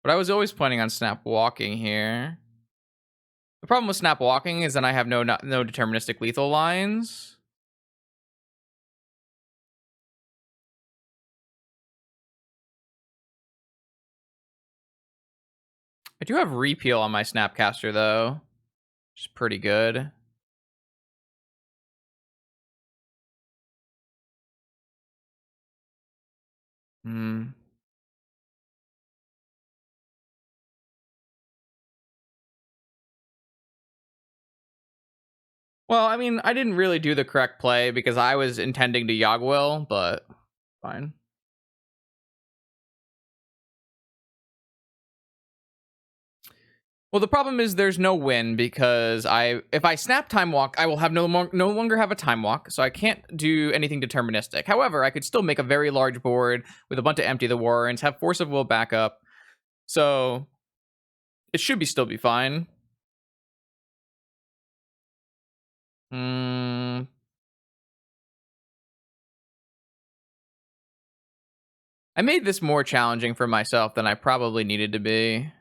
But I was always planning on Snap Walking here. The problem with Snap Walking is then I have no deterministic lethal lines. I do have Repeal on my Snapcaster though, which is pretty good. Well, I mean, I didn't really do the correct play because I was intending to Yogwill, but fine. Well, the problem is there's no win because if I snap Time Walk, I will have no longer have a Time Walk, so I can't do anything deterministic. However, I could still make a very large board with a bunch of Empty the Warrens, have Force of Will backup, so it should still be fine. I made this more challenging for myself than I probably needed to be.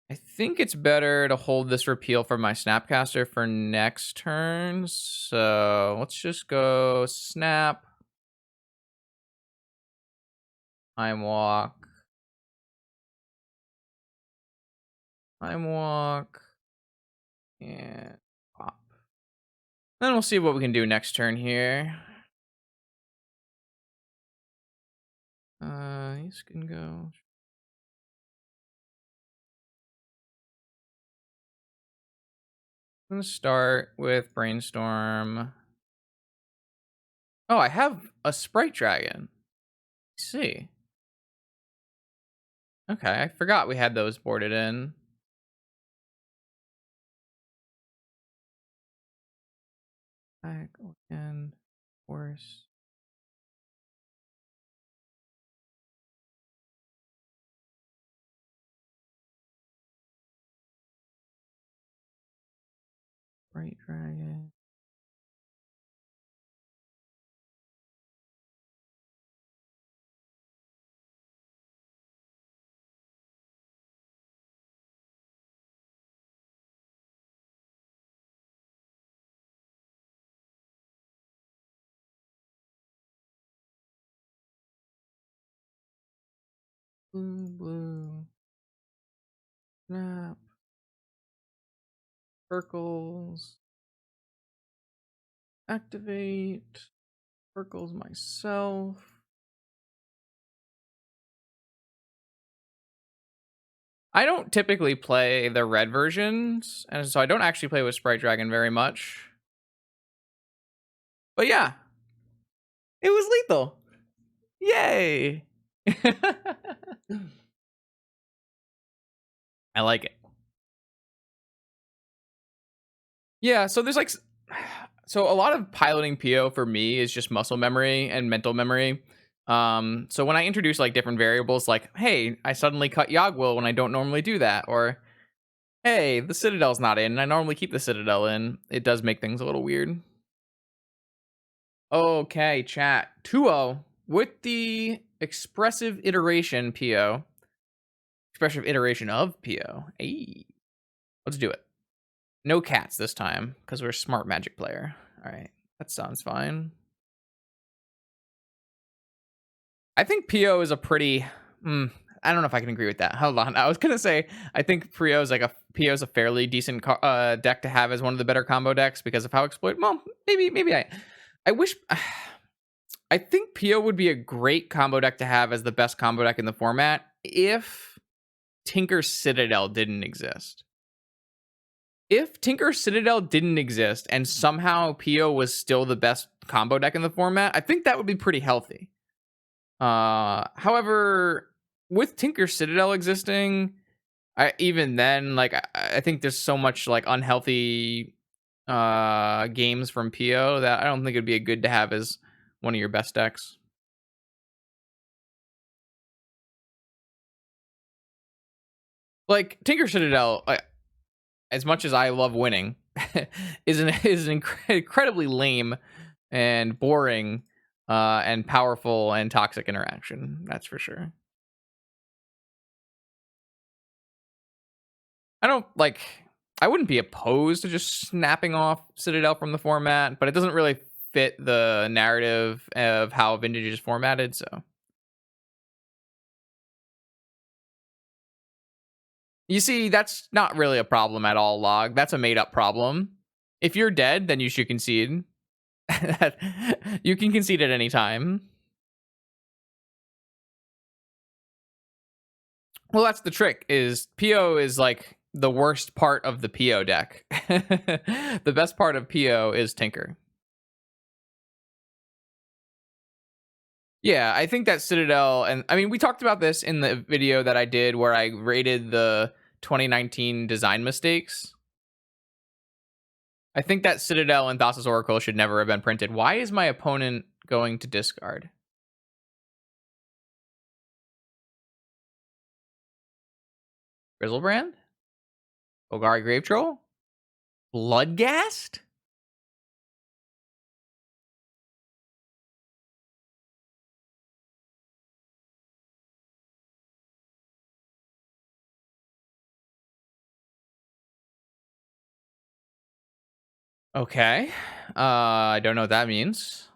I think it's better to hold this repeal for my Snapcaster for next turn. So let's just go Snap, Time Walk, and pop. Then we'll see what we can do next turn here. These can go. I'm gonna start with Brainstorm. Oh, I have a Sprite Dragon. Let's see. Okay, I forgot we had those boarded in. Attack and force. Bright dragon. Blue. Snap. Circles. Activate. Circles myself. I don't typically play the red versions, and so I don't actually play with Sprite Dragon very much. But yeah, it was lethal. Yay! I like it. Yeah, so there's like, so a lot of piloting PO for me is just muscle memory and mental memory. So when I introduce like different variables, like, hey, I suddenly cut Yogwill when I don't normally do that, or hey, the Citadel's not in, and I normally keep the Citadel in, it does make things a little weird. Okay, chat. 2-0 with the expressive iteration PO. Expressive iteration of PO. Hey, let's do it. No cats this time, because we're a smart magic player. All right, that sounds fine. I think PO is a pretty... I don't know if I can agree with that. Hold on. I was going to say, I think PO is a fairly decent deck to have as one of the better combo decks because of how exploit... Well, maybe I wish... I think PO would be a great combo deck to have as the best combo deck in the format if Tinker Citadel didn't exist. If Tinker Citadel didn't exist and somehow PO was still the best combo deck in the format, I think that would be pretty healthy. However, with Tinker Citadel existing, even then, like I think there's so much like unhealthy games from PO that I don't think it'd be a good to have as one of your best decks. Like Tinker Citadel, as much as I love winning, is an incredibly lame and boring and powerful and toxic interaction. That's for sure. I wouldn't be opposed to just snapping off Citadel from the format, but it doesn't really fit the narrative of how Vintage is formatted, so. You see, that's not really a problem at all, Log. That's a made-up problem. If you're dead, then you should concede. You can concede at any time. Well, that's the trick, is PO is like the worst part of the PO deck. The best part of PO is Tinker. Yeah, I think that Citadel, and I mean, we talked about this in the video that I did where I rated the 2019 design mistakes. I think that Citadel and Thassa's Oracle should never have been printed. Why is my opponent going to discard? Grizzlebrand? Ogari Grave Troll? Bloodgast? Okay. I don't know what that means.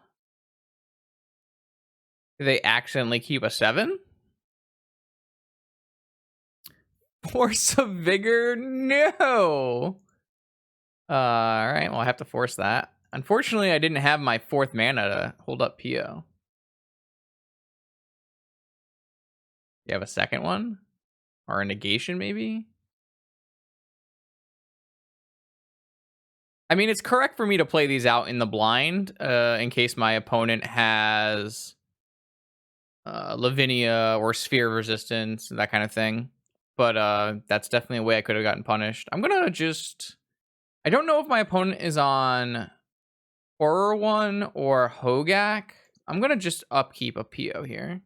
Did they accidentally keep a 7? Force of Vigor? No! Alright, well, I have to force that. Unfortunately, I didn't have my 4th mana to hold up PO. You have a second one? Or a negation, maybe? I mean, it's correct for me to play these out in the blind, in case my opponent has Lavinia or Sphere Resistance, that kind of thing. But that's definitely a way I could have gotten punished. I'm gonna just... I don't know if my opponent is on Horror one or Hogak. I'm gonna just upkeep a PO here.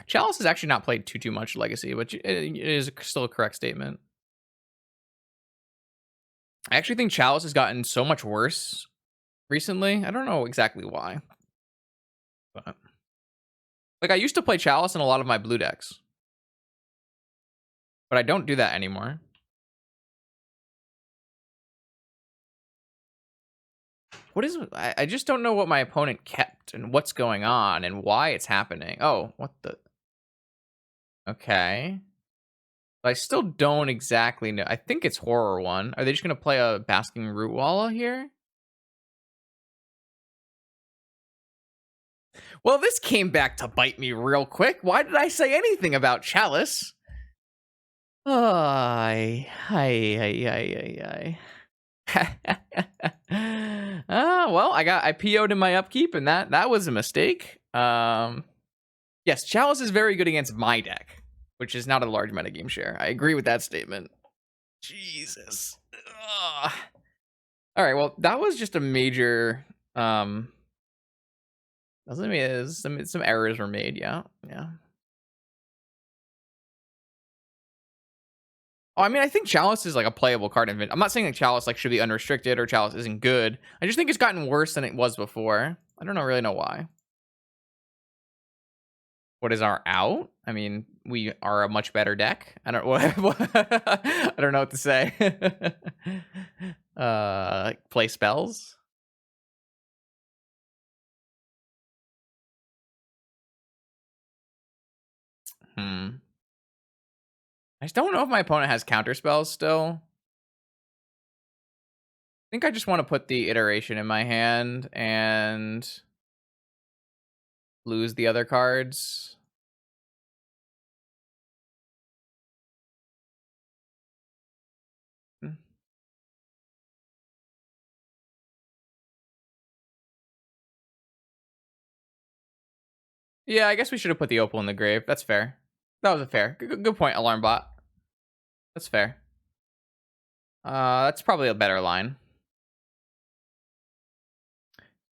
Chalice has actually not played too much Legacy, but it is still a correct statement. I actually think Chalice has gotten so much worse recently. I don't know exactly why. But like I used to play Chalice in a lot of my blue decks. But I don't do that anymore. What is I just don't know what my opponent kept and what's going on and why it's happening. Oh, what the Okay. But I still don't exactly know. I think it's Horror one. Are they just gonna play a Basking Rootwalla here? Well, this came back to bite me real quick. Why did I say anything about Chalice? Ay, ay. Well, I PO'd in my upkeep, and that was a mistake. Yes, Chalice is very good against my deck, which is not a large metagame share. I agree with that statement. Jesus. Ugh. All right, well, that was just a major doesn't mean some errors were made, yeah. Oh, I mean, I think Chalice is like a playable card. I'm not saying that Chalice like should be unrestricted or Chalice isn't good. I just think it's gotten worse than it was before. I don't really know why. What is our out? I mean, we are a much better deck. I don't I don't know what to say. Play spells. I just don't know if my opponent has counter spells still. I think I just want to put the iteration in my hand and lose the other cards. Yeah, I guess we should have put the opal in the grave. That's fair. That was a fair. Good point, Alarm Bot. That's fair. That's probably a better line.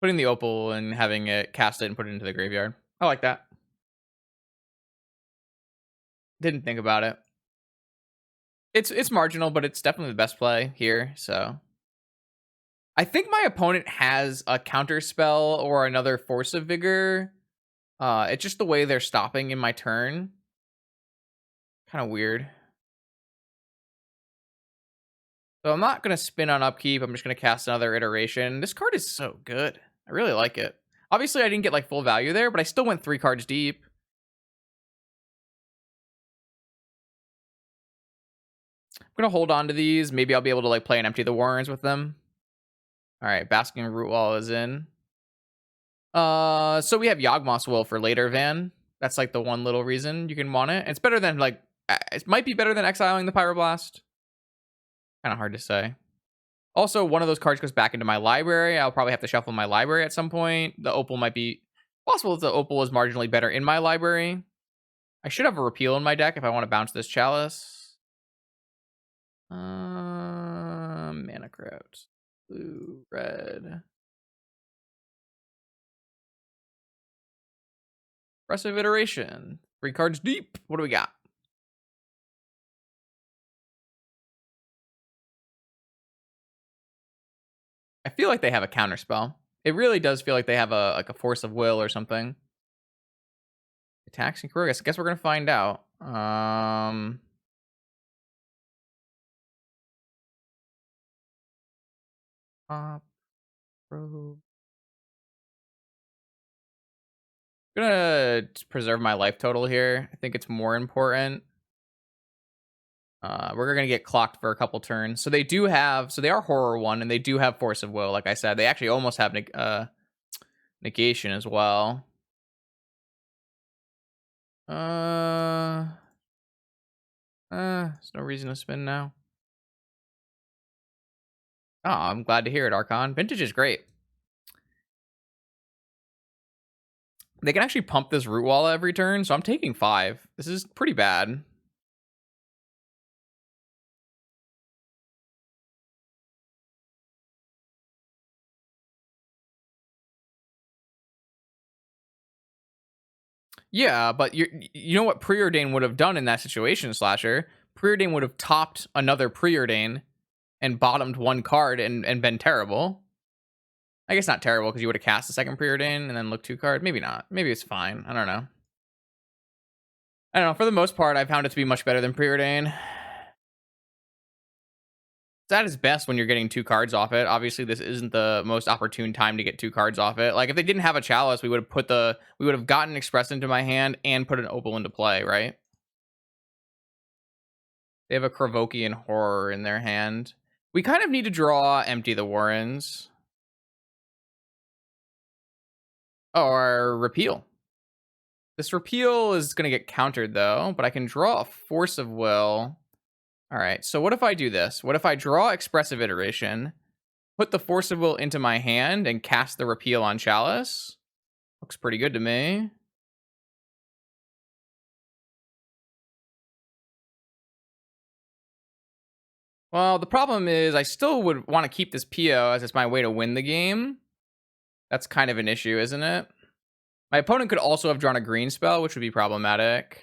Putting the opal and having it cast it and put it into the graveyard. I like that. Didn't think about it. It's marginal, but it's definitely the best play here, so. I think my opponent has a counter spell or another Force of Vigor. It's just the way they're stopping in my turn. Kind of weird. So I'm not going to spin on upkeep. I'm just going to cast another iteration. This card is so good. I really like it. Obviously, I didn't get like full value there, but I still went 3 cards deep. I'm going to hold on to these. Maybe I'll be able to like play and empty the Warrens with them. All right, Basking Rootwall is in. So we have Yawgmoth's Will for later, Van. That's like the one little reason you can want it. It's better than like, it might be better than exiling the Pyroblast. Kind of hard to say. Also, one of those cards goes back into my library. I'll probably have to shuffle my library at some point. The opal might be possible that the opal is marginally better in my library. I should have a repeal in my deck if I want to bounce this Chalice. Mana Crypt. Blue, red. Expressive iteration. 3 cards deep. What do we got? I feel like they have a counter spell. It really does feel like they have a Force of Will or something. Attacks and Krogus. I guess we're gonna find out. Probe. I'm gonna preserve my life total here. I think it's more important. We're gonna get clocked for a couple turns. So they are Horror 1, and they do have Force of Will, like I said. They actually almost have negation as well. There's no reason to spin now. Oh, I'm glad to hear it, Archon. Vintage is great. They can actually pump this Root Wall every turn, so I'm taking 5. This is pretty bad. Yeah, but you know what Preordain would have done in that situation, Slasher? Preordain would have topped another Preordain and bottomed one card and been terrible. I guess not terrible because you would have cast the second Preordain and then look 2 card. Maybe not. Maybe it's fine. I don't know. I don't know. For the most part, I found it to be much better than Preordain. It's at its best when you're getting 2 cards off it. Obviously, this isn't the most opportune time to get 2 cards off it. Like if they didn't have a Chalice, we would have gotten Express into my hand and put an Opal into play, right? They have a Kravokian Horror in their hand. We kind of need to draw Empty the Warrens. Or Repeal. This Repeal is going to get countered, though, but I can draw a Force of Will. All right, so what if I do this? What if I draw Expressive Iteration, put the Force of Will into my hand, and cast the Repeal on Chalice? Looks pretty good to me. Well, the problem is I still would want to keep this PO as it's my way to win the game. That's kind of an issue, isn't it? My opponent could also have drawn a green spell, which would be problematic.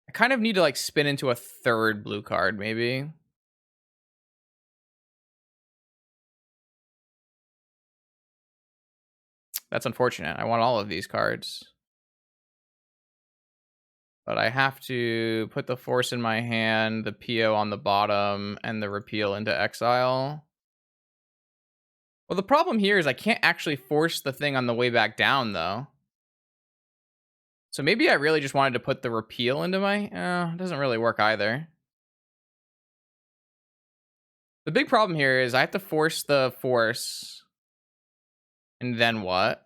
I kind of need to like spin into a third blue card, maybe. That's unfortunate. I want all of these cards. But I have to put the Force in my hand, the PO on the bottom, and the Repeal into exile. Well, the problem here is I can't actually force the thing on the way back down, though. So maybe I really just wanted to put the Repeal into my... it doesn't really work either. The big problem here is I have to force the Force. And then what?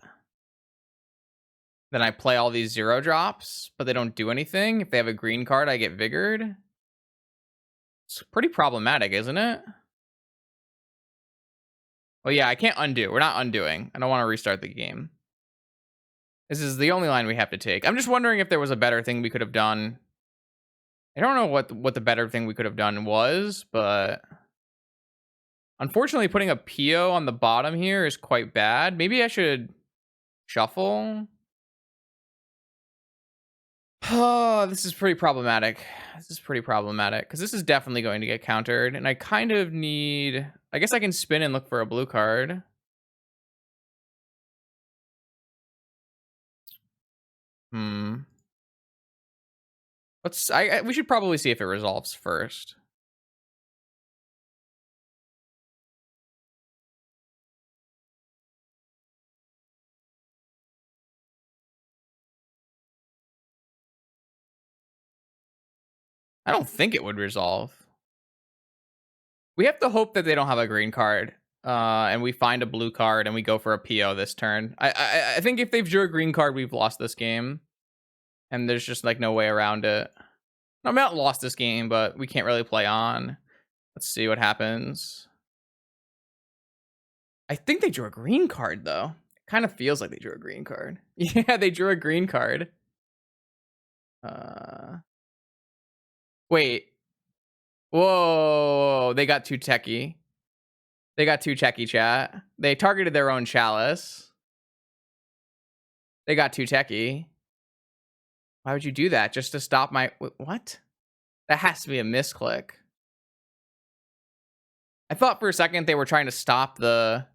Then I play all these 0 drops, but they don't do anything. If they have a green card, I get Vigored. It's pretty problematic, isn't it? Well, yeah, I can't undo. We're not undoing. I don't want to restart the game. This is the only line we have to take. I'm just wondering if there was a better thing we could have done. I don't know what the better thing we could have done was, but... Unfortunately, putting a PO on the bottom here is quite bad. Maybe I should shuffle. Oh, this is pretty problematic. This is pretty problematic because this is definitely going to get countered, and I kind of need... I guess I can spin and look for a blue card. Let's... we should probably see if it resolves first. I don't think it would resolve. We have to hope that they don't have a green card, and we find a blue card and we go for a PO this turn. I think if they've drew a green card, we've lost this game, and there's just like no way around it. I'm not lost this game, but we can't really play on. Let's see what happens. I think they drew a green card though. It kind of feels like they drew a green card. Yeah, they drew a green card. Wait. Whoa, they got too techie. They got too techie, chat. They targeted their own Chalice. They got too techie. Why would you do that? Just to stop my... What? That has to be a misclick. I thought for a second they were trying to stop the...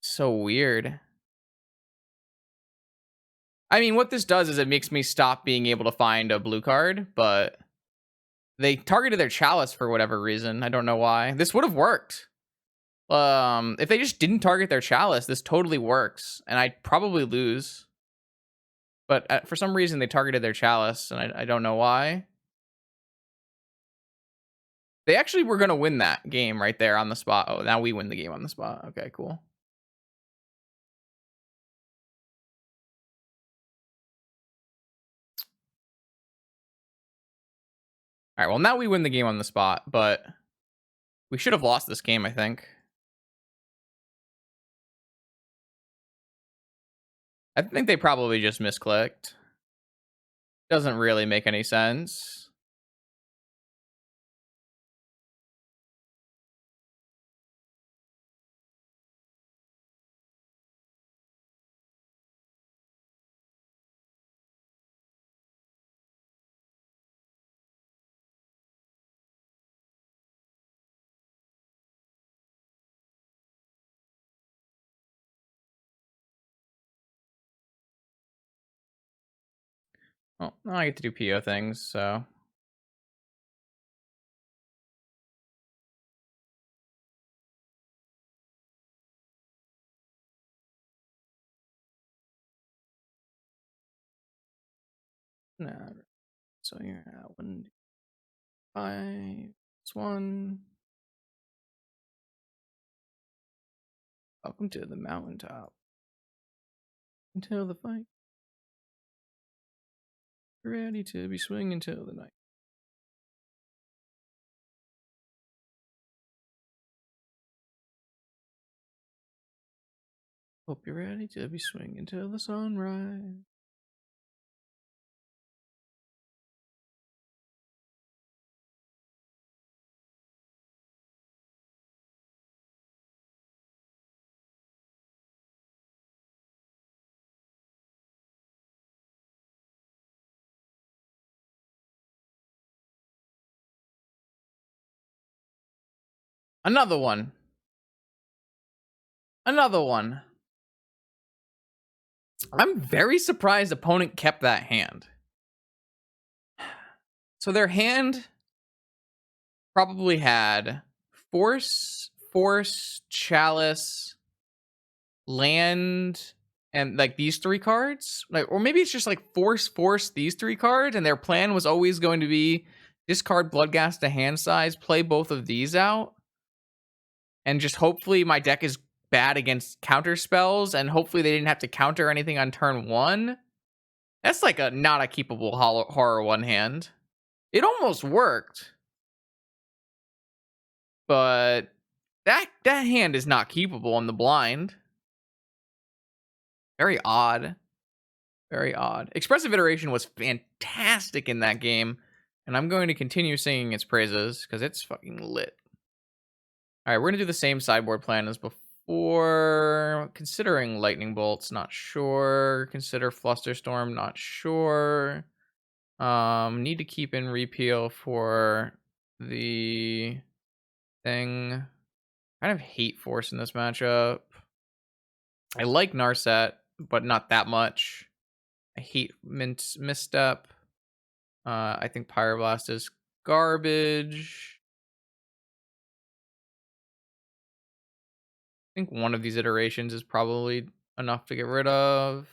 So weird. I mean, what this does is it makes me stop being able to find a blue card, but... They targeted their Chalice for whatever reason. I don't know why. This would have worked. If they just didn't target their Chalice, this totally works, and I'd probably lose. But for some reason, they targeted their Chalice, and I don't know why. They actually were going to win that game right there on the spot. Oh, now we win the game on the spot. Okay, cool. All right, well, now we win the game on the spot, but we should have lost this game, I think. I think they probably just misclicked. Doesn't really make any sense. Well, now I get to do PO things, so. Nah, so you're at 1, 5, it's 1. Welcome to the mountaintop. Until the fight. Ready to be swinging till the night. Hope you're ready to be swinging till the sunrise. Another one. Another one. I'm very surprised opponent kept that hand. So their hand probably had force, chalice, land, and like these 3 cards. Like, or maybe it's just like force, these 3 cards, and their plan was always going to be discard Bloodghast to hand size, play both of these out, and just hopefully my deck is bad against counter spells, and hopefully they didn't have to counter anything on turn 1. That's like a not a keepable horror one hand. It almost worked, but that hand is not keepable on the blind. Very odd. Very odd. Expressive Iteration was fantastic in that game, and I'm going to continue singing its praises because it's fucking lit. All right, we're gonna do the same sideboard plan as before. Considering Lightning Bolts, not sure. Consider Flusterstorm, not sure. Need to keep in repeal for the thing. Kind of hate Force in this matchup. I like Narset, but not that much. I hate Misstep. I think Pyroblast is garbage. I think one of these iterations is probably enough to get rid of.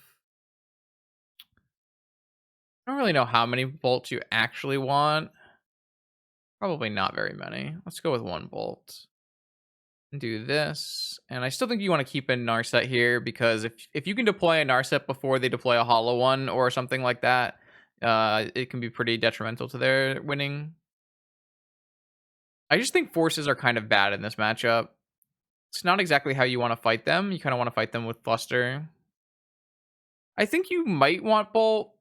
I don't really know how many bolts you actually want. Probably not very many. Let's go with 1 bolt. Do this. And I still think you want to keep in Narset here because if you can deploy a Narset before they deploy a hollow one or something like that, it can be pretty detrimental to their winning. I just think forces are kind of bad in this matchup. It's not exactly how you want to fight them. You kind of want to fight them with Fluster. I think you might want Bolt.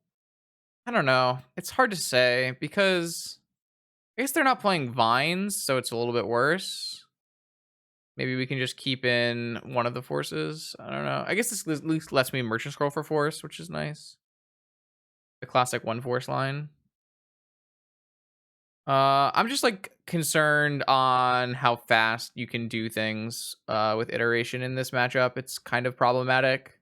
I don't know. It's hard to say because I guess they're not playing Vines, so it's a little bit worse. Maybe we can just keep in one of the forces. I don't know. I guess this at least lets me Merchant Scroll for force, which is nice. The classic 1 force line. I'm just like concerned on how fast you can do things with iteration in this matchup. It's kind of problematic.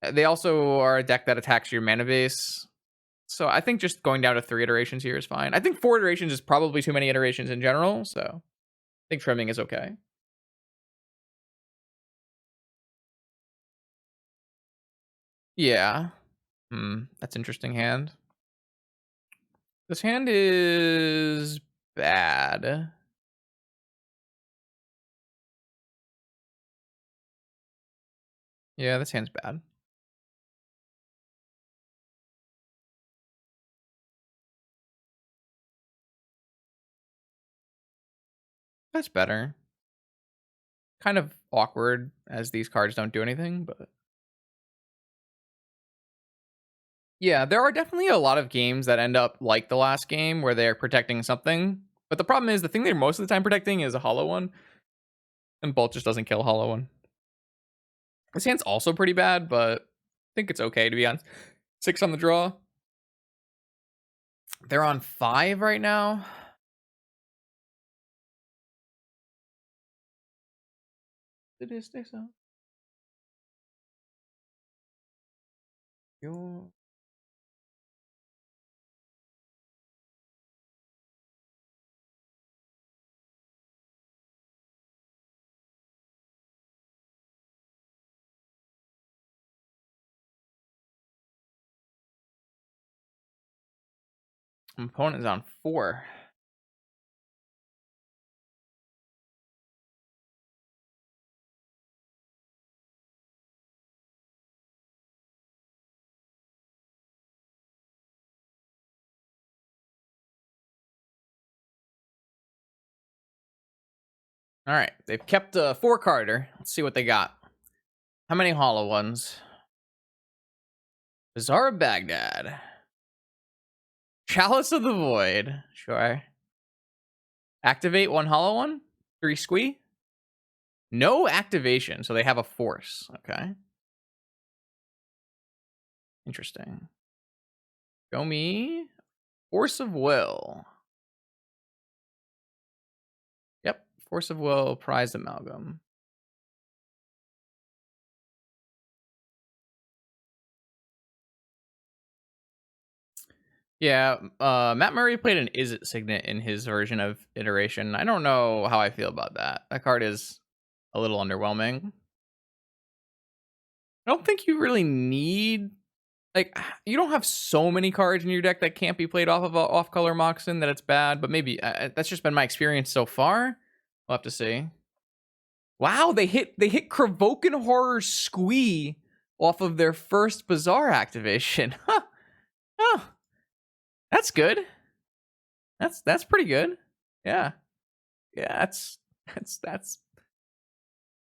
They also are a deck that attacks your mana base. So I think just going down to 3 iterations here is fine. I think 4 iterations is probably too many iterations in general, so I think trimming is okay. Yeah. That's interesting hand. This hand is bad. Yeah, this hand's bad. That's better. Kind of awkward as these cards don't do anything, but yeah, there are definitely a lot of games that end up like the last game where they're protecting something. But the problem is the thing they're most of the time protecting is a hollow one. And Bolt just doesn't kill hollow one. This hand's also pretty bad, but I think it's okay to be on 6 on the draw. They're on 5 right now. It is so. My opponent's on 4. All right, they've kept a 4-carder. Let's see what they got. How many hollow ones? Huzaar of Baghdad. Chalice of the Void. Sure. Activate 1 hollow one. 3 squee. No activation, so they have a force. Okay. Interesting. Show me Force of Will. Yep, Force of Will, Prized Amalgam. Yeah, Matt Murray played an Is It Signet in his version of Iteration. I don't know how I feel about that. That card is a little underwhelming. I don't think you really need, like, you don't have so many cards in your deck that can't be played off of a off-color Moxen that it's bad, but maybe that's just been my experience so far. We'll have to see. Wow, they hit Kravoken Horror Squee off of their first Bazaar activation. Huh. Oh, that's good. That's pretty good. Yeah. Yeah, that's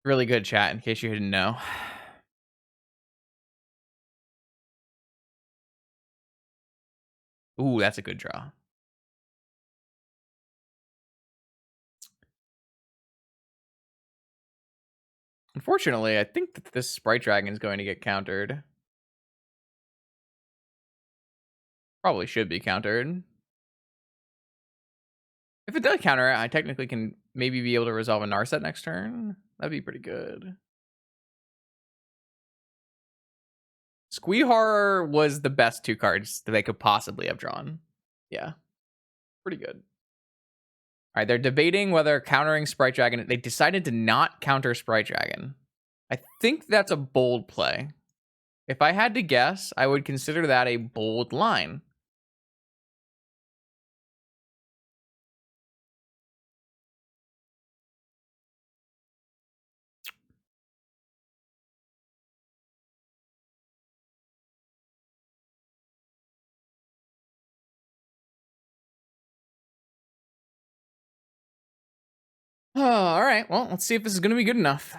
really good, chat, in case you didn't know. Ooh, that's a good draw. Unfortunately, I think that this Sprite Dragon is going to get countered. Probably should be countered. If it does counter it, I technically can maybe be able to resolve a Narset next turn. That'd be pretty good. Squee Horror was the best 2 cards that they could possibly have drawn. Yeah. Pretty good. All right, they're debating whether countering Sprite Dragon. They decided to not counter Sprite Dragon. I think that's a bold play. If I had to guess, I would consider that a bold line. All right, well, let's see if this is going to be good enough.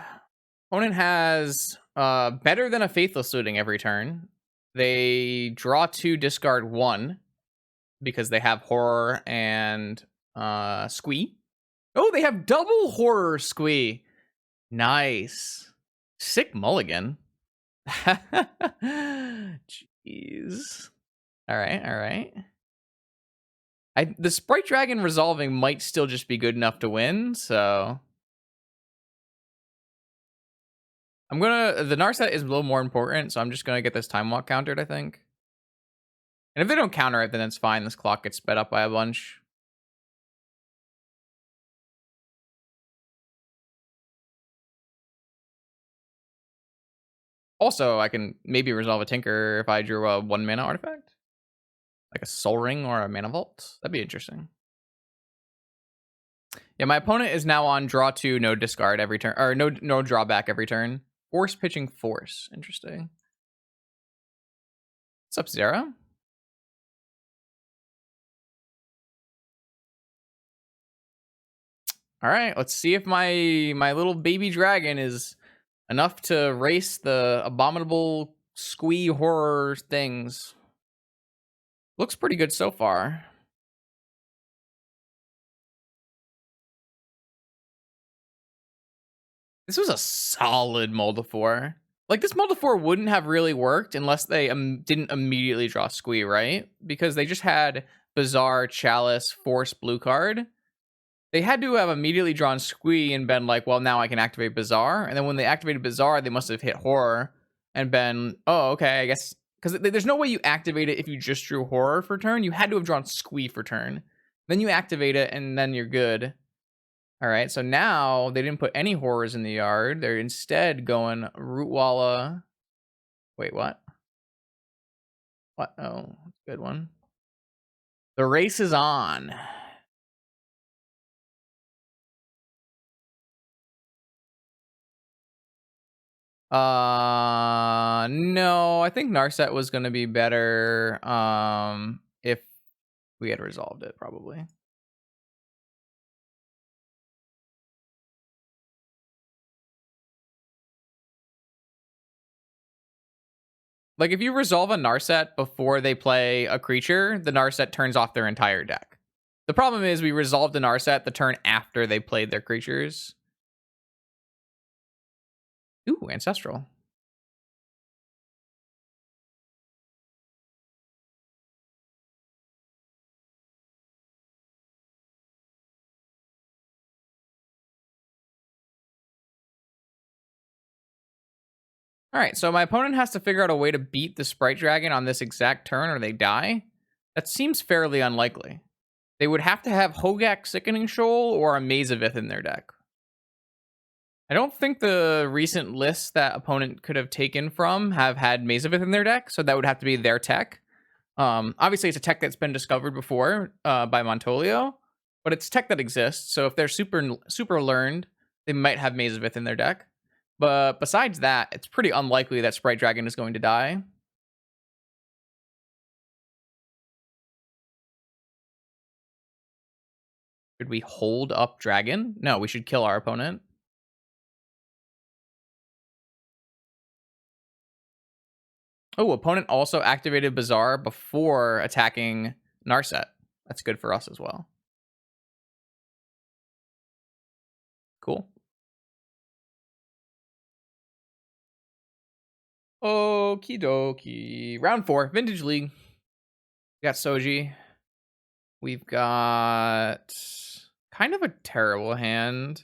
Opponent has better than a Faithless Looting every turn. They draw 2, discard 1 because they have Horror and Squee. Oh, they have double Horror Squee. Nice. Sick mulligan. Jeez. All right. The Sprite Dragon resolving might still just be good enough to win, so the Narset is a little more important, so I'm just gonna get this Time Walk countered, I think. And if they don't counter it, then it's fine. This clock gets sped up by a bunch. Also, I can maybe resolve a Tinker if I drew a 1 mana artifact. Like a Soul Ring or a Mana Vault. That'd be interesting. Yeah, my opponent is now on draw 2, no discard every turn, or no drawback every turn. Force pitching Force. Interesting. What's up, Zara? All right, let's see if my little baby dragon is enough to race the abominable Squee horror things. Looks pretty good so far. This was a solid Moldifor. Like, this Moldifor wouldn't have really worked unless they didn't immediately draw Squee, right? Because they just had Bazaar, Chalice, Force, blue card. They had to have immediately drawn Squee and been like, well, now I can activate Bazaar. And then when they activated Bazaar, they must have hit Horror and been, oh, okay, I guess. Because there's no way you activate it if you just drew Horror for turn. You had to have drawn Squee for turn. Then you activate it, and then you're good. All right, so now they didn't put any Horrors in the yard. They're instead going Rootwalla. Wait, what? What? Oh, good one. The race is on. No, I think Narset was gonna be better if we had resolved it, probably. Like, if you resolve a Narset before they play a creature, the Narset turns off their entire deck. The problem is we resolved a Narset the turn after they played their creatures. Ooh, Ancestral. All right, so my opponent has to figure out a way to beat the Sprite Dragon on this exact turn or they die. That seems fairly unlikely. They would have to have Hogak Sickening Shoal or a Mazavith in their deck. I don't think the recent lists that opponent could have taken from have had Mazavith in their deck, so that would have to be their tech. Obviously, it's a tech that's been discovered before by Montolio, but it's tech that exists. So if they're super learned, they might have Mazavith in their deck. But besides that, it's pretty unlikely that Sprite Dragon is going to die. Should we hold up Dragon? No, we should kill our opponent. Oh, opponent also activated Bazaar before attacking Narset. That's good for us as well. Cool. Okie dokie. Round 4, Vintage League. We got Soji. We've got kind of a terrible hand.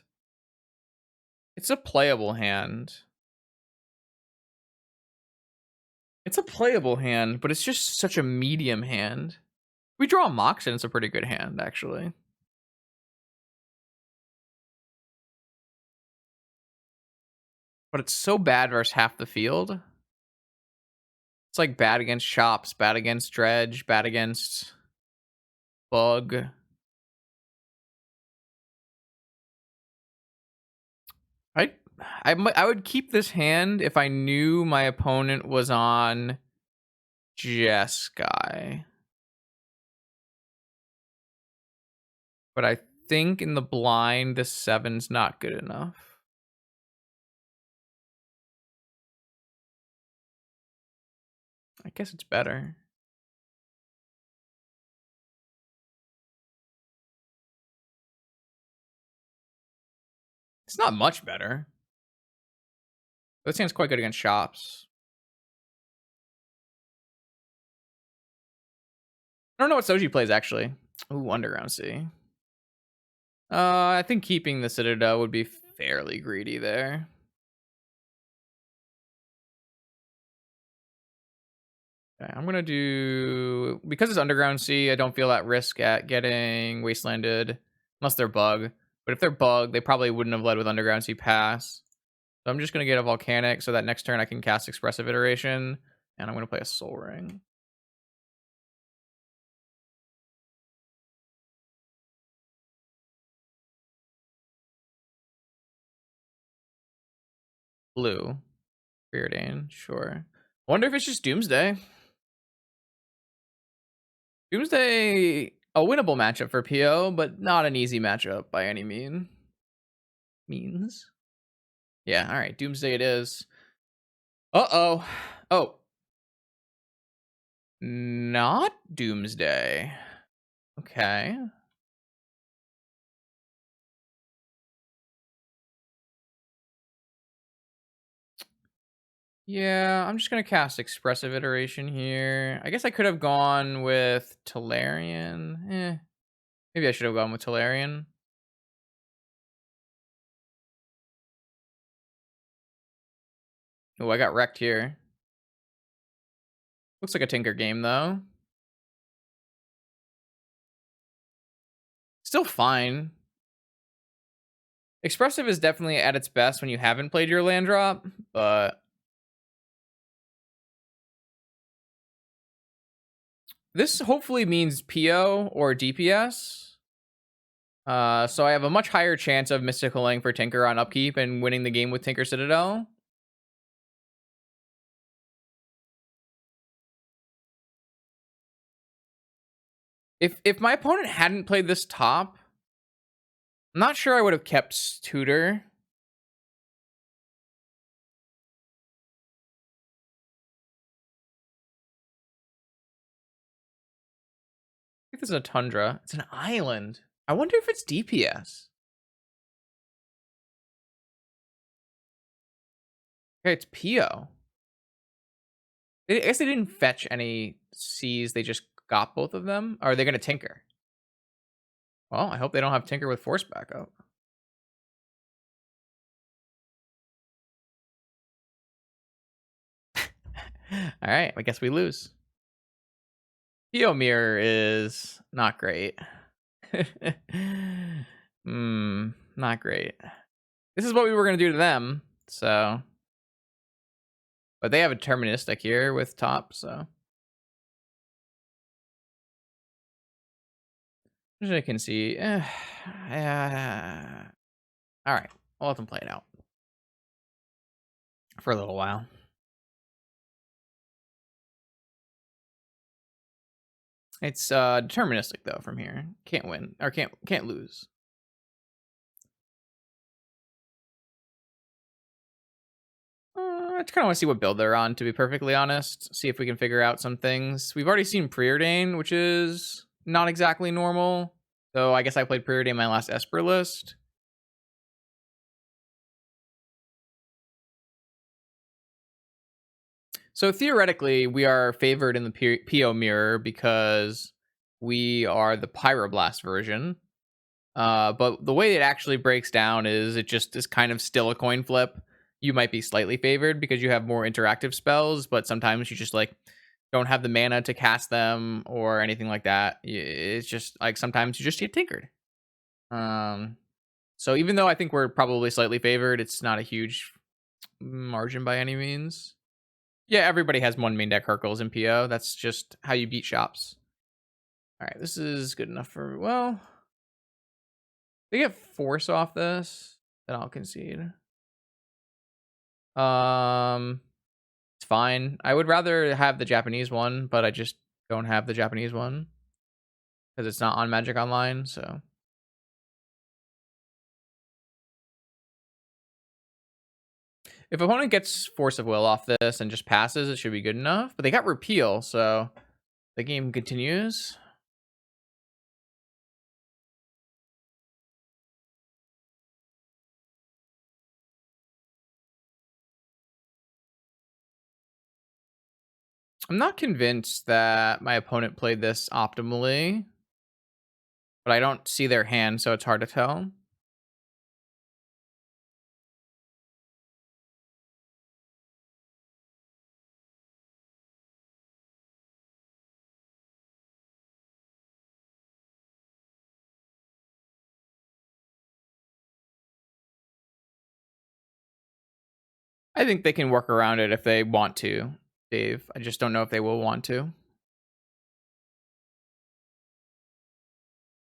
It's a playable hand. It's a playable hand, but it's just such a medium hand. We draw a Mox and it's a pretty good hand, actually. But it's so bad versus half the field. It's like bad against Chops, bad against Dredge, bad against Bug. I would keep this hand if I knew my opponent was on Jeskai. But I think in the blind, this 7's not good enough. I guess it's better. It's not much better. This hand's quite good against Shops. I don't know what Soji plays, actually. Ooh, Underground Sea. I think keeping the Citadel would be fairly greedy there. Okay, I'm gonna do, because it's Underground Sea, I don't feel that risk at getting Wastelanded, unless they're Bug. But if they're Bug, they probably wouldn't have led with Underground Sea Pass. So I'm just gonna get a Volcanic so that next turn I can cast Expressive Iteration, and I'm gonna play a Soul Ring. Blue. Preordain, sure. Wonder if it's just Doomsday. Doomsday, a winnable matchup for PO, but not an easy matchup by any means. Yeah, all right, Doomsday it is. Uh-oh. Oh. Not Doomsday. Okay. Yeah, I'm just gonna cast Expressive Iteration here. I guess I could have gone with Tolarian. Maybe I should have gone with Tolarian. Oh, I got wrecked here. Looks like a Tinker game, though. Still fine. Expressive is definitely at its best when you haven't played your land drop, but This hopefully means PO or DPS. So I have a much higher chance of mysticaling for Tinker on upkeep and winning the game with Tinker Citadel. If my opponent hadn't played this top, I'm not sure I would have kept Tutor. I think this is a Tundra. It's an island. I wonder if it's DPS. Okay, it's PO. I guess they didn't fetch any Cs. They just got both of them. Or are they going to Tinker? Well, I hope they don't have Tinker with Force backup. All right, I guess we lose. PO Mirror is not great. Not great. This is what we were going to do to them, so... But they have a Deterministic here with top, so... As I can see... Alright, I'll let them play it out. For a little while. It's deterministic though from here. Can't win or can't lose. I just kind of want to see what build they're on, to be perfectly honest. See if we can figure out some things. We've already seen Preordain, which is not exactly normal. So I guess I played Preordain my last Esper list. So theoretically, we are favored in the PO mirror because we are the Pyroblast version. But the way it actually breaks down is it just is kind of still a coin flip. You might be slightly favored because you have more interactive spells, but sometimes you just like don't have the mana to cast them or anything like that. It's just like sometimes you just get tinkered. So even though I think we're probably slightly favored, it's not a huge margin by any means. Yeah, everybody has one main deck Hercules in PO. That's just how you beat shops. All right, this is good enough for, well, they get force off this, then I'll concede. It's fine. I would rather have the Japanese one, but I just don't have the Japanese one because it's not on Magic Online. So if opponent gets Force of Will off this and just passes, it should be good enough. But they got Repeal, so the game continues. I'm not convinced that my opponent played this optimally, but I don't see their hand, so it's hard to tell. I think they can work around it if they want to, Dave. I just don't know if they will want to.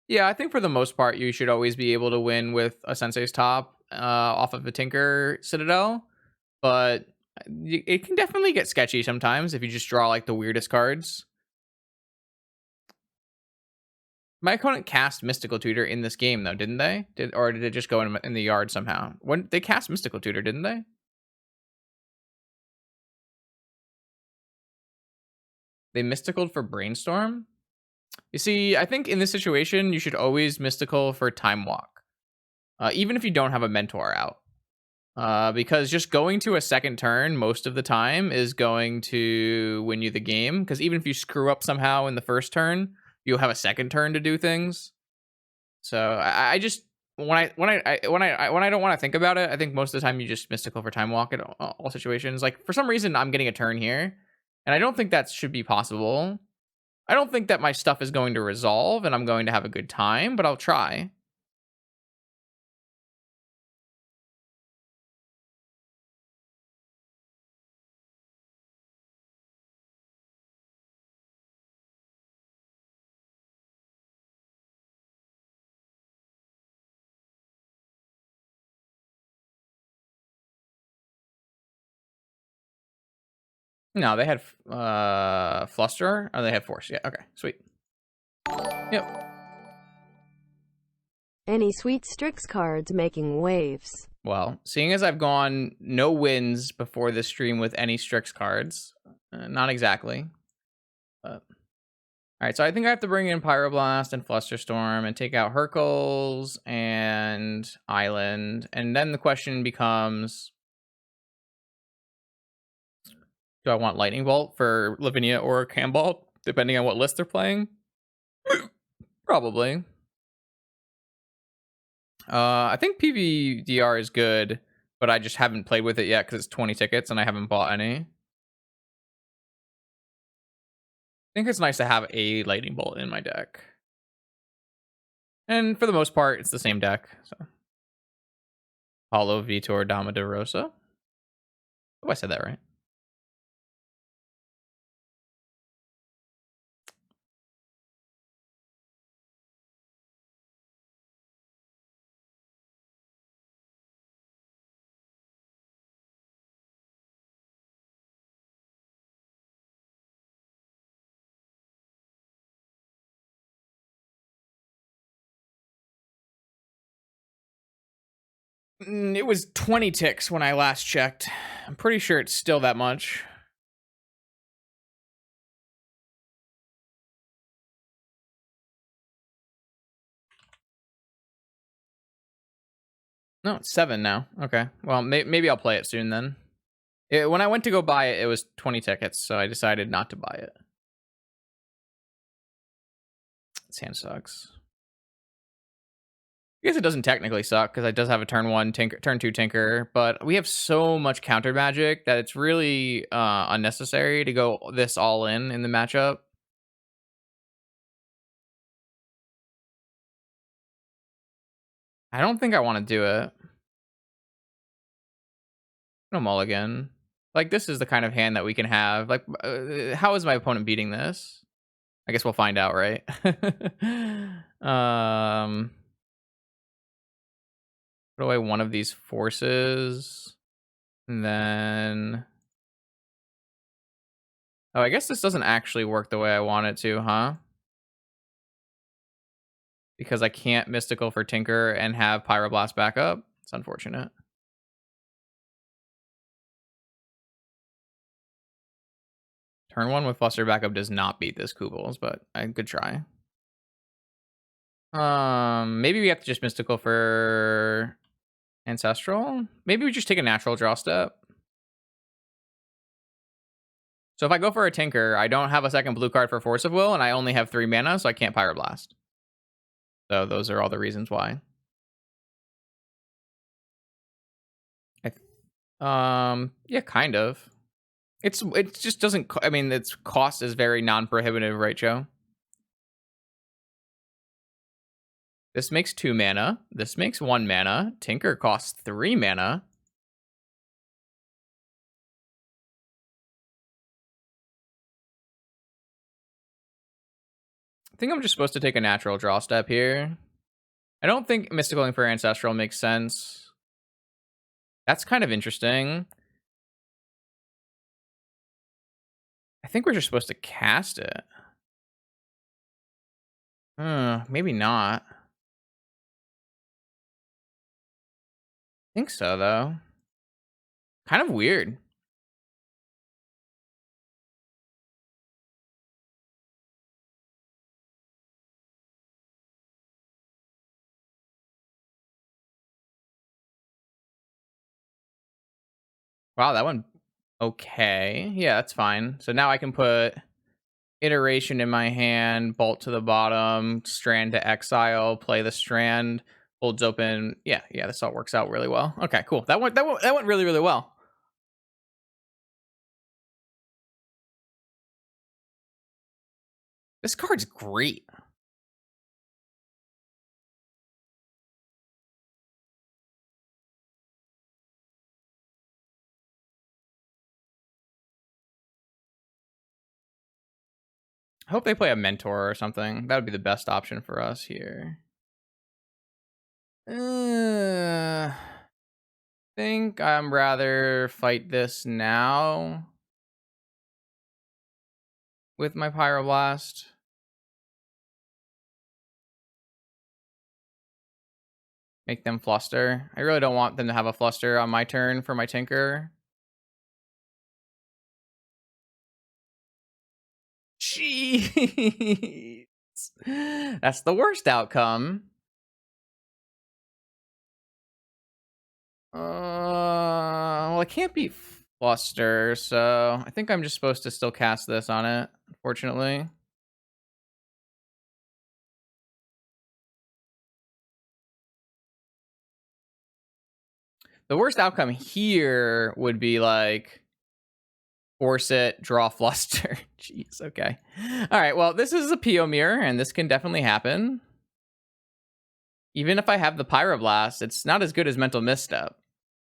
Yeah, I think for the most part, you should always be able to win with a Sensei's top off of a Tinker Citadel. But it can definitely get sketchy sometimes if you just draw like the weirdest cards. My opponent cast Mystical Tutor in this game, though, didn't they? Or did it just go in the yard somehow? When they cast Mystical Tutor, didn't they? They Mysticaled for Brainstorm? You see, I think in this situation, you should always Mystical for Time Walk. Even if you don't have a Mentor out. Because just going to a second turn most of the time is going to win you the game. Because even if you screw up somehow in the first turn, you'll have a second turn to do things. So I just when I don't want to think about it, I think most of the time you just mystical for time walk in all situations. Like for some reason I'm getting a turn here, and I don't think that should be possible. I don't think that my stuff is going to resolve and I'm going to have a good time, but I'll try. No, they had Fluster. Oh, they had Force. Yeah, okay, sweet. Yep.
Any sweet Strix cards making waves?
Well, seeing as I've gone no wins before this stream with any Strix cards, not exactly. But all right, so I think I have to bring in Pyroblast and Flusterstorm and take out Hercules and Island, and then the question becomes: do I want Lightning Bolt for Lavinia or Cambalt, depending on what list they're playing? Probably. I think PVDR is good, but I just haven't played with it yet because it's 20 tickets and I haven't bought any. I think it's nice to have a Lightning Bolt in my deck. And for the most part, it's the same deck. So, Hollow, Vitor, Dama de Rosa. Oh, I said that right. It was 20 ticks when I last checked. I'm pretty sure it's still that much. No, it's 7 now. Okay. Well, maybe I'll play it soon then. When I went to go buy it, it was 20 tickets, so I decided not to buy it. This hand sucks. I guess it doesn't technically suck because it does have a turn 1 tinker, turn 2 tinker, but we have so much counter magic that it's really unnecessary to go this all in the matchup. I don't think I want to do it. No mulligan. Like, this is the kind of hand that we can have. Like, how is my opponent beating this? I guess we'll find out, right? Put away one of these forces. And then... oh, I guess this doesn't actually work the way I want it to, huh? Because I can't Mystical for Tinker and have Pyroblast backup. It's unfortunate. Turn 1 with Fluster backup does not beat this Kubels, but I could try. Maybe we have to just Mystical for Ancestral. Maybe we just take a natural draw step. So if I go for a Tinker, I don't have a second blue card for Force of Will, and I only have 3 mana, so I can't Pyroblast. So those are all the reasons why. Yeah, kind of. It just doesn't. I mean, its cost is very non-prohibitive, right, Joe? This makes 2 mana. This makes 1 mana. Tinker costs 3 mana. I think I'm just supposed to take a natural draw step here. I don't think Mysticaling for Ancestral makes sense. That's kind of interesting. I think we're just supposed to cast it. Maybe not. I think so, though. Kind of weird. Wow, that went okay. Yeah, that's fine. So now I can put Iteration in my hand, Bolt to the bottom, Strand to exile, play the Strand, holds open. Yeah, this all works out really well. Okay, cool. That went really, really well. This card's great. I hope they play a Mentor or something. That would be the best option for us here. Think I'm rather fight this now. with my Pyroblast. Make them fluster. I really don't want them to have a fluster on my turn for my Tinker. Jeez. That's the worst outcome. Well, I can't beat Fluster, so I think I'm just supposed to still cast this on it, unfortunately. The worst outcome here would be like force it, draw Fluster. Jeez, okay. All right, well, this is a Pio Mirror, and this can definitely happen. Even if I have the Pyroblast, it's not as good as Mental Misstep.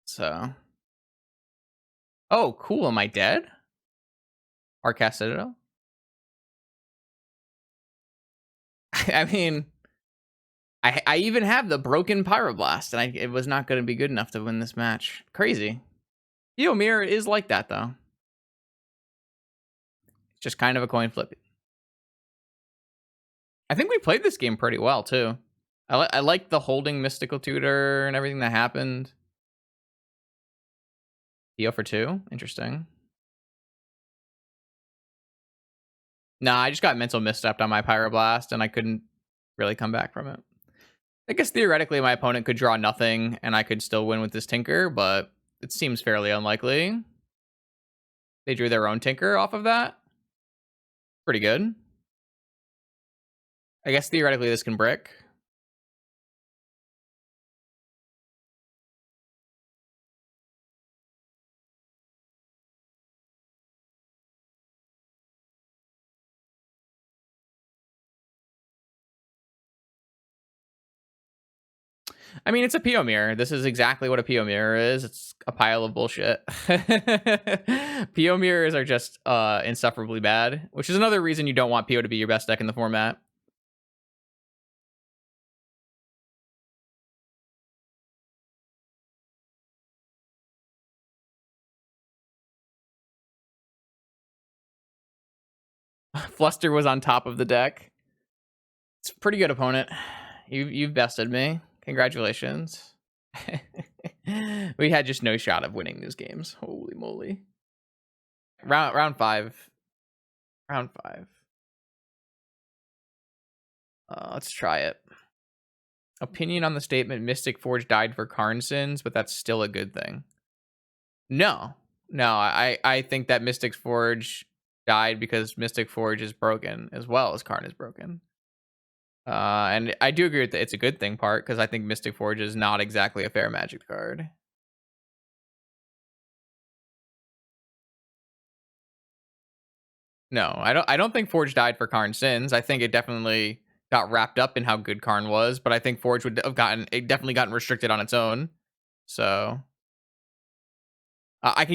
So. Oh, cool. Am I dead? Arcast Citadel? I mean, I even have the broken Pyroblast, and it was not going to be good enough to win this match. Crazy. Pio Mirror is like that, though. It's just kind of a coin flip. I think we played this game pretty well, too. I like the holding Mystical Tutor and everything that happened. Pio for 2? Interesting. Nah, I just got Mental Misstepped on my Pyroblast, and I couldn't really come back from it. I guess theoretically my opponent could draw nothing, and I could still win with this Tinker, but it seems fairly unlikely. They drew their own Tinker off of that. Pretty good. I guess theoretically this can brick. I mean, it's a Pio Mirror. This is exactly what a Pio Mirror is. It's a pile of bullshit. Pio Mirrors are just insufferably bad, which is another reason you don't want Pio to be your best deck in the format. Fluster was on top of the deck. It's a pretty good opponent. You've bested me. Congratulations. We had just no shot of winning these games. Holy moly. Round 5. Round 5. Let's try it. Opinion on the statement Mystic Forge died for Karn sins, but that's still a good thing. No. I think that Mystic Forge died because Mystic Forge is broken as well as Karn is broken. And I do agree with the it's a good thing part, because I think Mystic Forge is not exactly a fair Magic card. No, I don't think Forge died for Karn sins. I think it definitely got wrapped up in how good Karn was, but I think Forge would have definitely gotten restricted on its own. So I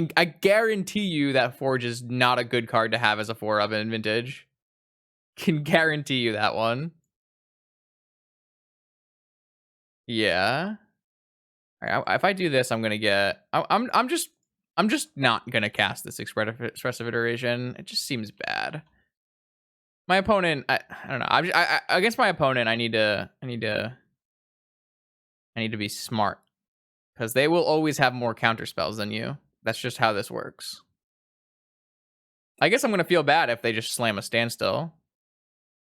guarantee you that Forge is not a good card to have as a 4 of in Vintage. Can guarantee you that one. Yeah. All right, if I do this, I'm gonna get. I'm just not gonna cast this expressive iteration. It just seems bad. My opponent, I don't know. I against my opponent, I need to be smart, because they will always have more counter spells than you. That's just how this works. I guess I'm gonna feel bad if they just slam a standstill.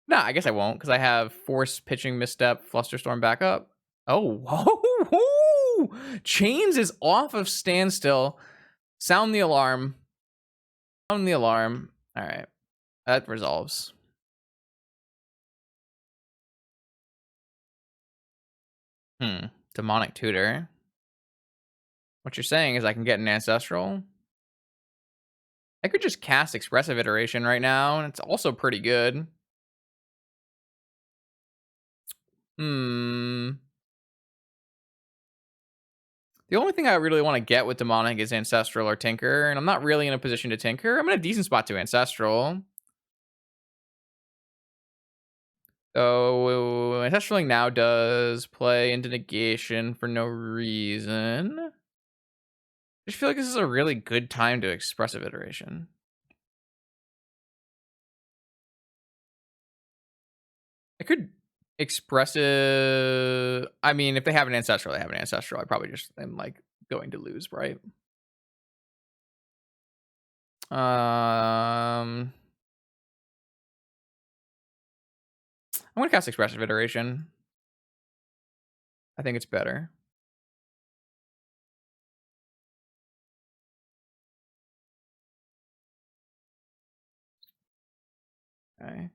Nah, I guess I won't, because I have Force, Pitching Misstep, Flusterstorm back up. Oh, whoa! Chains is off of standstill. Sound the alarm. Sound the alarm. All right, that resolves. Demonic Tutor. What you're saying is I can get an Ancestral. I could just cast Expressive Iteration right now, and it's also pretty good. The only thing I really want to get with Demonic is Ancestral or Tinker, and I'm not really in a position to Tinker. I'm in a decent spot to Ancestral. So, Ancestraling now does play into negation for no reason. I just feel like this is a really good time to Expressive Iteration. could Expressive. I mean, if they have an Ancestral, they have an Ancestral. I probably just am like going to lose, right? I'm gonna cast Expressive Iteration. I think it's better. Okay.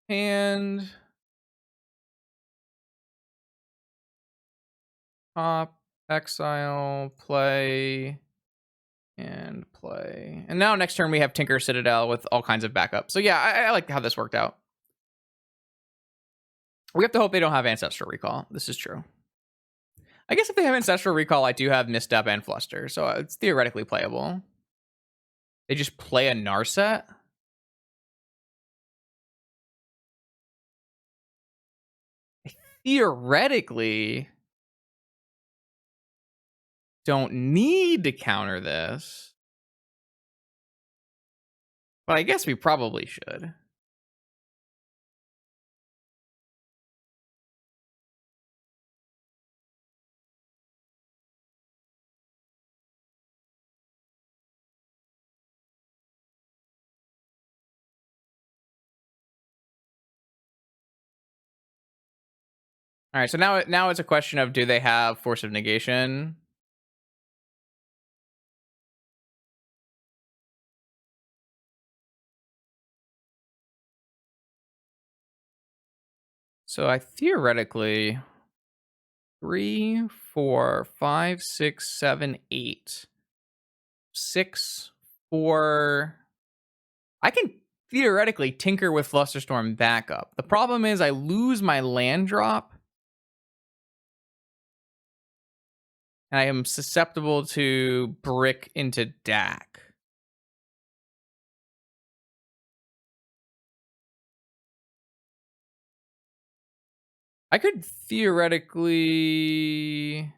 And pop, exile, play, and play. And now next turn we have Tinker Citadel with all kinds of backup. So yeah, I like how this worked out. We have to hope they don't have Ancestral Recall. This is true. I guess if they have Ancestral Recall, I do have Misstep and Fluster, so it's theoretically playable. They just play a Narset? I theoretically don't need to counter this. But I guess we probably should. All right, so now it's a question of, do they have Force of Negation? So I theoretically 3, 4, 5, 6, 7, 8. 6, 4. I can theoretically tinker with Flusterstorm backup. The problem is I lose my land drop. And I am susceptible to brick into Dak. I could theoretically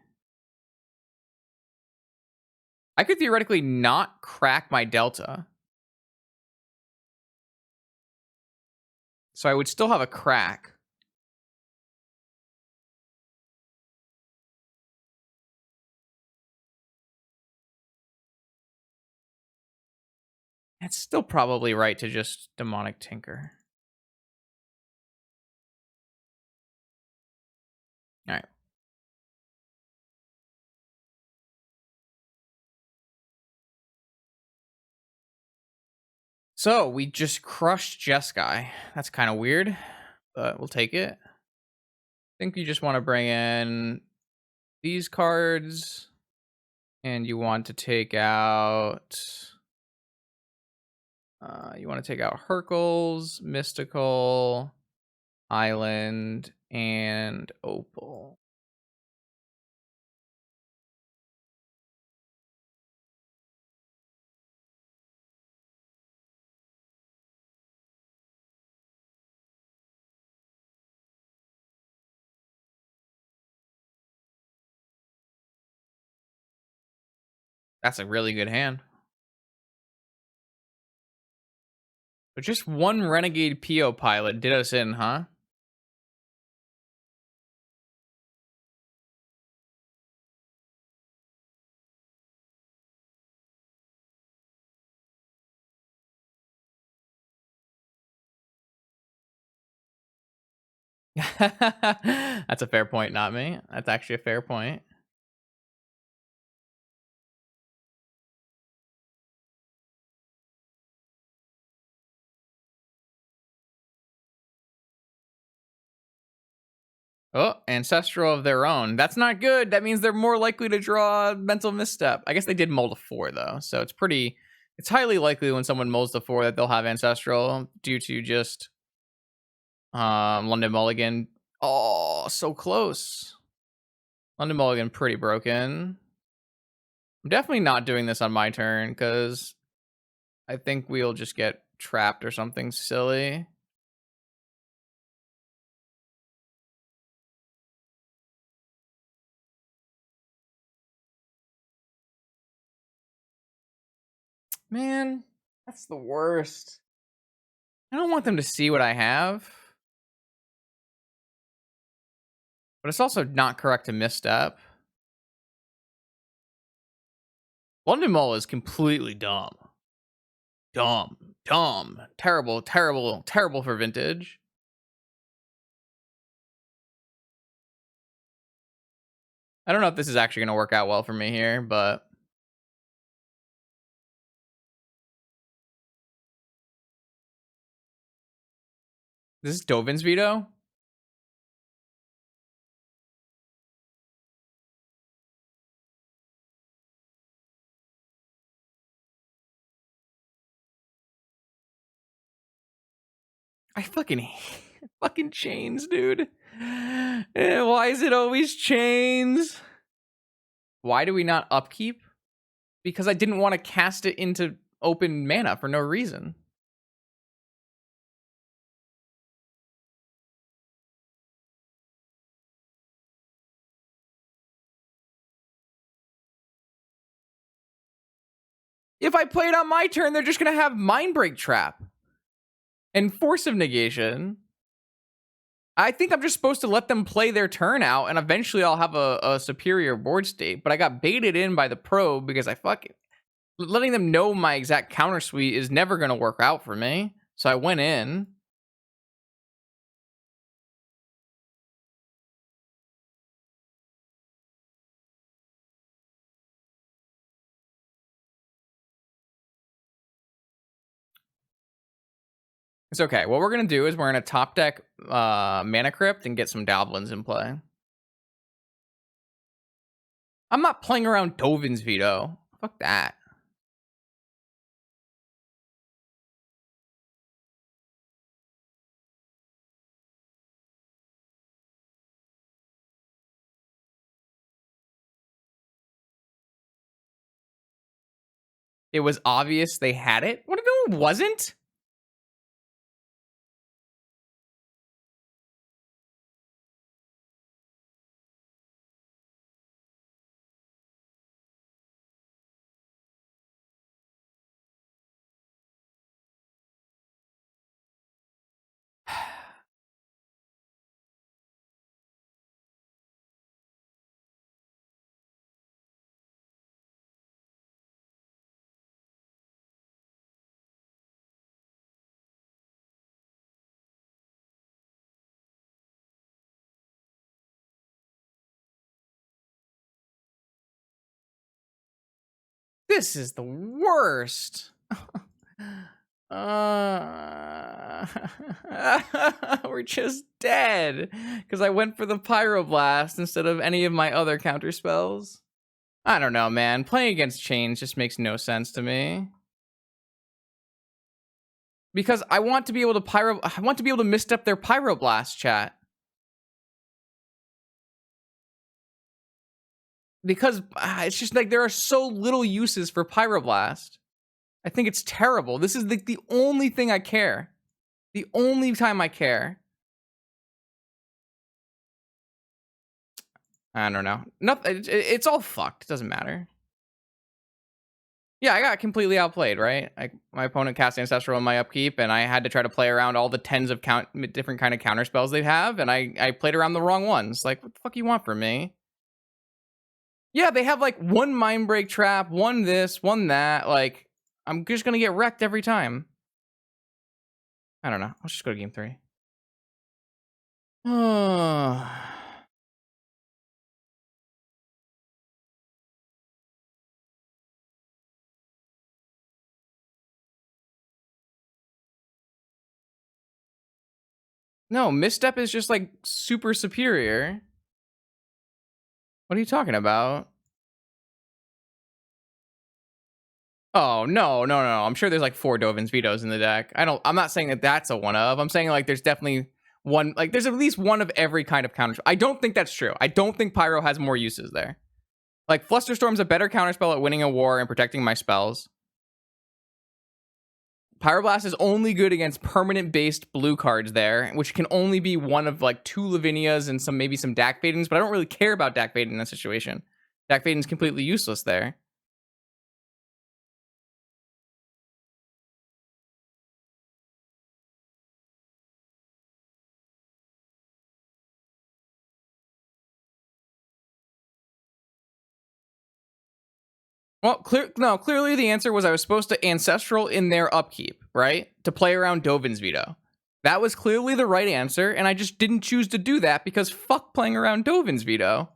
not crack my Delta. So I would still have a crack. It's still probably right to just Demonic Tinker. All right. So we just crushed Jeskai. That's kind of weird, but we'll take it. I think you just want to bring in these cards, and you want to take out. You want to take out Hercules, Mystical, Island, and Opal. That's a really good hand. But just one Renegade PO pilot did us in, huh? That's a fair point, not me. That's actually a fair point. Oh, Ancestral of their own. That's not good. That means they're more likely to draw Mental Misstep. I guess they did mold a 4, though. So it's highly likely when someone molds the 4 that they'll have Ancestral due to just London Mulligan. Oh, so close. London Mulligan pretty broken. I'm definitely not doing this on my turn because I think we'll just get trapped or something silly. Man, that's the worst. I don't want them to see what I have. But it's also not correct to misstep. London Mall is completely dumb. Dumb. Terrible, terrible, terrible for vintage. I don't know if this is actually going to work out well for me here, but... This is Dovin's veto? I fucking fucking chains, dude. Why is it always chains? Why do we not upkeep? Because I didn't want to cast it into open mana for no reason. If I play it on my turn, they're just going to have Mindbreak Trap and Force of Negation. I think I'm just supposed to let them play their turn out, and eventually I'll have a superior board state. But I got baited in by the pro because I fucking... Letting them know my exact counter suite is never going to work out for me. So I went in. It's okay. What we're going to do is we're going to top deck Mana Crypt and get some Goblins in play. I'm not playing around Dovin's veto. Fuck that. It was obvious they had it. What? No, it wasn't. This is the worst. We're just dead because I went for the Pyroblast instead of any of my other counter spells. I don't know, man. Playing against chains just makes no sense to me. Because I want to be able to misstep their Pyroblast, chat. Because it's just like there are so little uses for Pyroblast. I think it's terrible. This is the only thing I care. The only time I care. I don't know. It's all fucked. It doesn't matter. Yeah, I got completely outplayed, right? Like my opponent cast Ancestral on my upkeep, and I had to try to play around all the tens of different kind of counter spells they have, and I played around the wrong ones. Like, what the fuck you want from me? Yeah, they have like one Mindbreak Trap, one this, one that. Like, I'm just gonna get wrecked every time. I don't know. Let's just go to game 3. No, Misstep is just like super superior. What are you talking about? Oh, no. I'm sure there's like 4 Dovin's vetoes in the deck. I'm not saying that that's a one of. I'm saying like there's definitely one, like there's at least one of every kind of counter. I don't think that's true. I don't think Pyro has more uses there. Like Flusterstorm's a better counterspell at winning a war and protecting my spells. Pyroblast is only good against permanent-based blue cards there, which can only be one of like 2 Lavinias and maybe some Dak Vadens, but I don't really care about Dak Vaden in that situation. Dak Vaden's completely useless there. Well, clearly the answer was I was supposed to Ancestral in their upkeep, right? To play around Dovin's Veto. That was clearly the right answer, and I just didn't choose to do that because fuck playing around Dovin's Veto.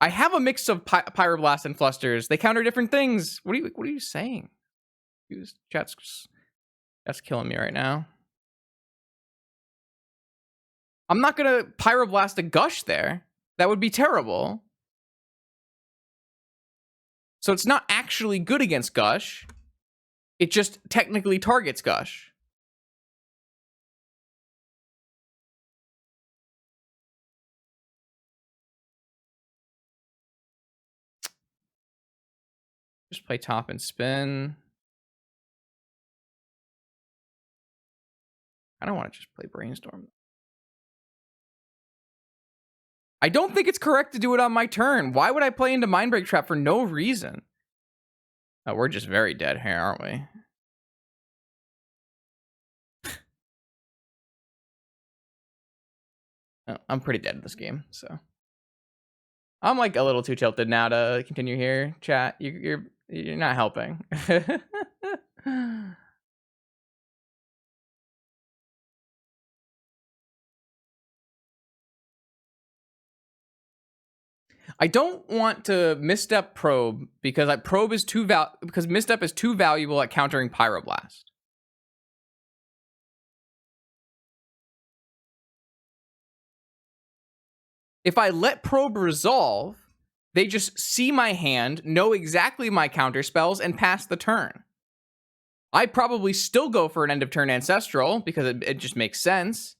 I have a mix of Pyroblast and Flusters. They counter different things. What are you saying? Chat's killing me right now. I'm not gonna Pyroblast a Gush there. That would be terrible. So it's not actually good against Gush. It just technically targets Gush. Just play top and spin. I don't want to just play Brainstorm. I don't think it's correct to do it on my turn. Why would I play into Mindbreak Trap for no reason? Oh, we're just very dead here, aren't we? Oh, I'm pretty dead in this game, so I'm like a little too tilted now to continue here. Chat, you're not helping. I don't want to misstep Probe because Probe is because misstep is too valuable at countering Pyroblast. If I let Probe resolve, they just see my hand, know exactly my counter spells, and pass the turn. I probably still go for an end of turn Ancestral because it just makes sense,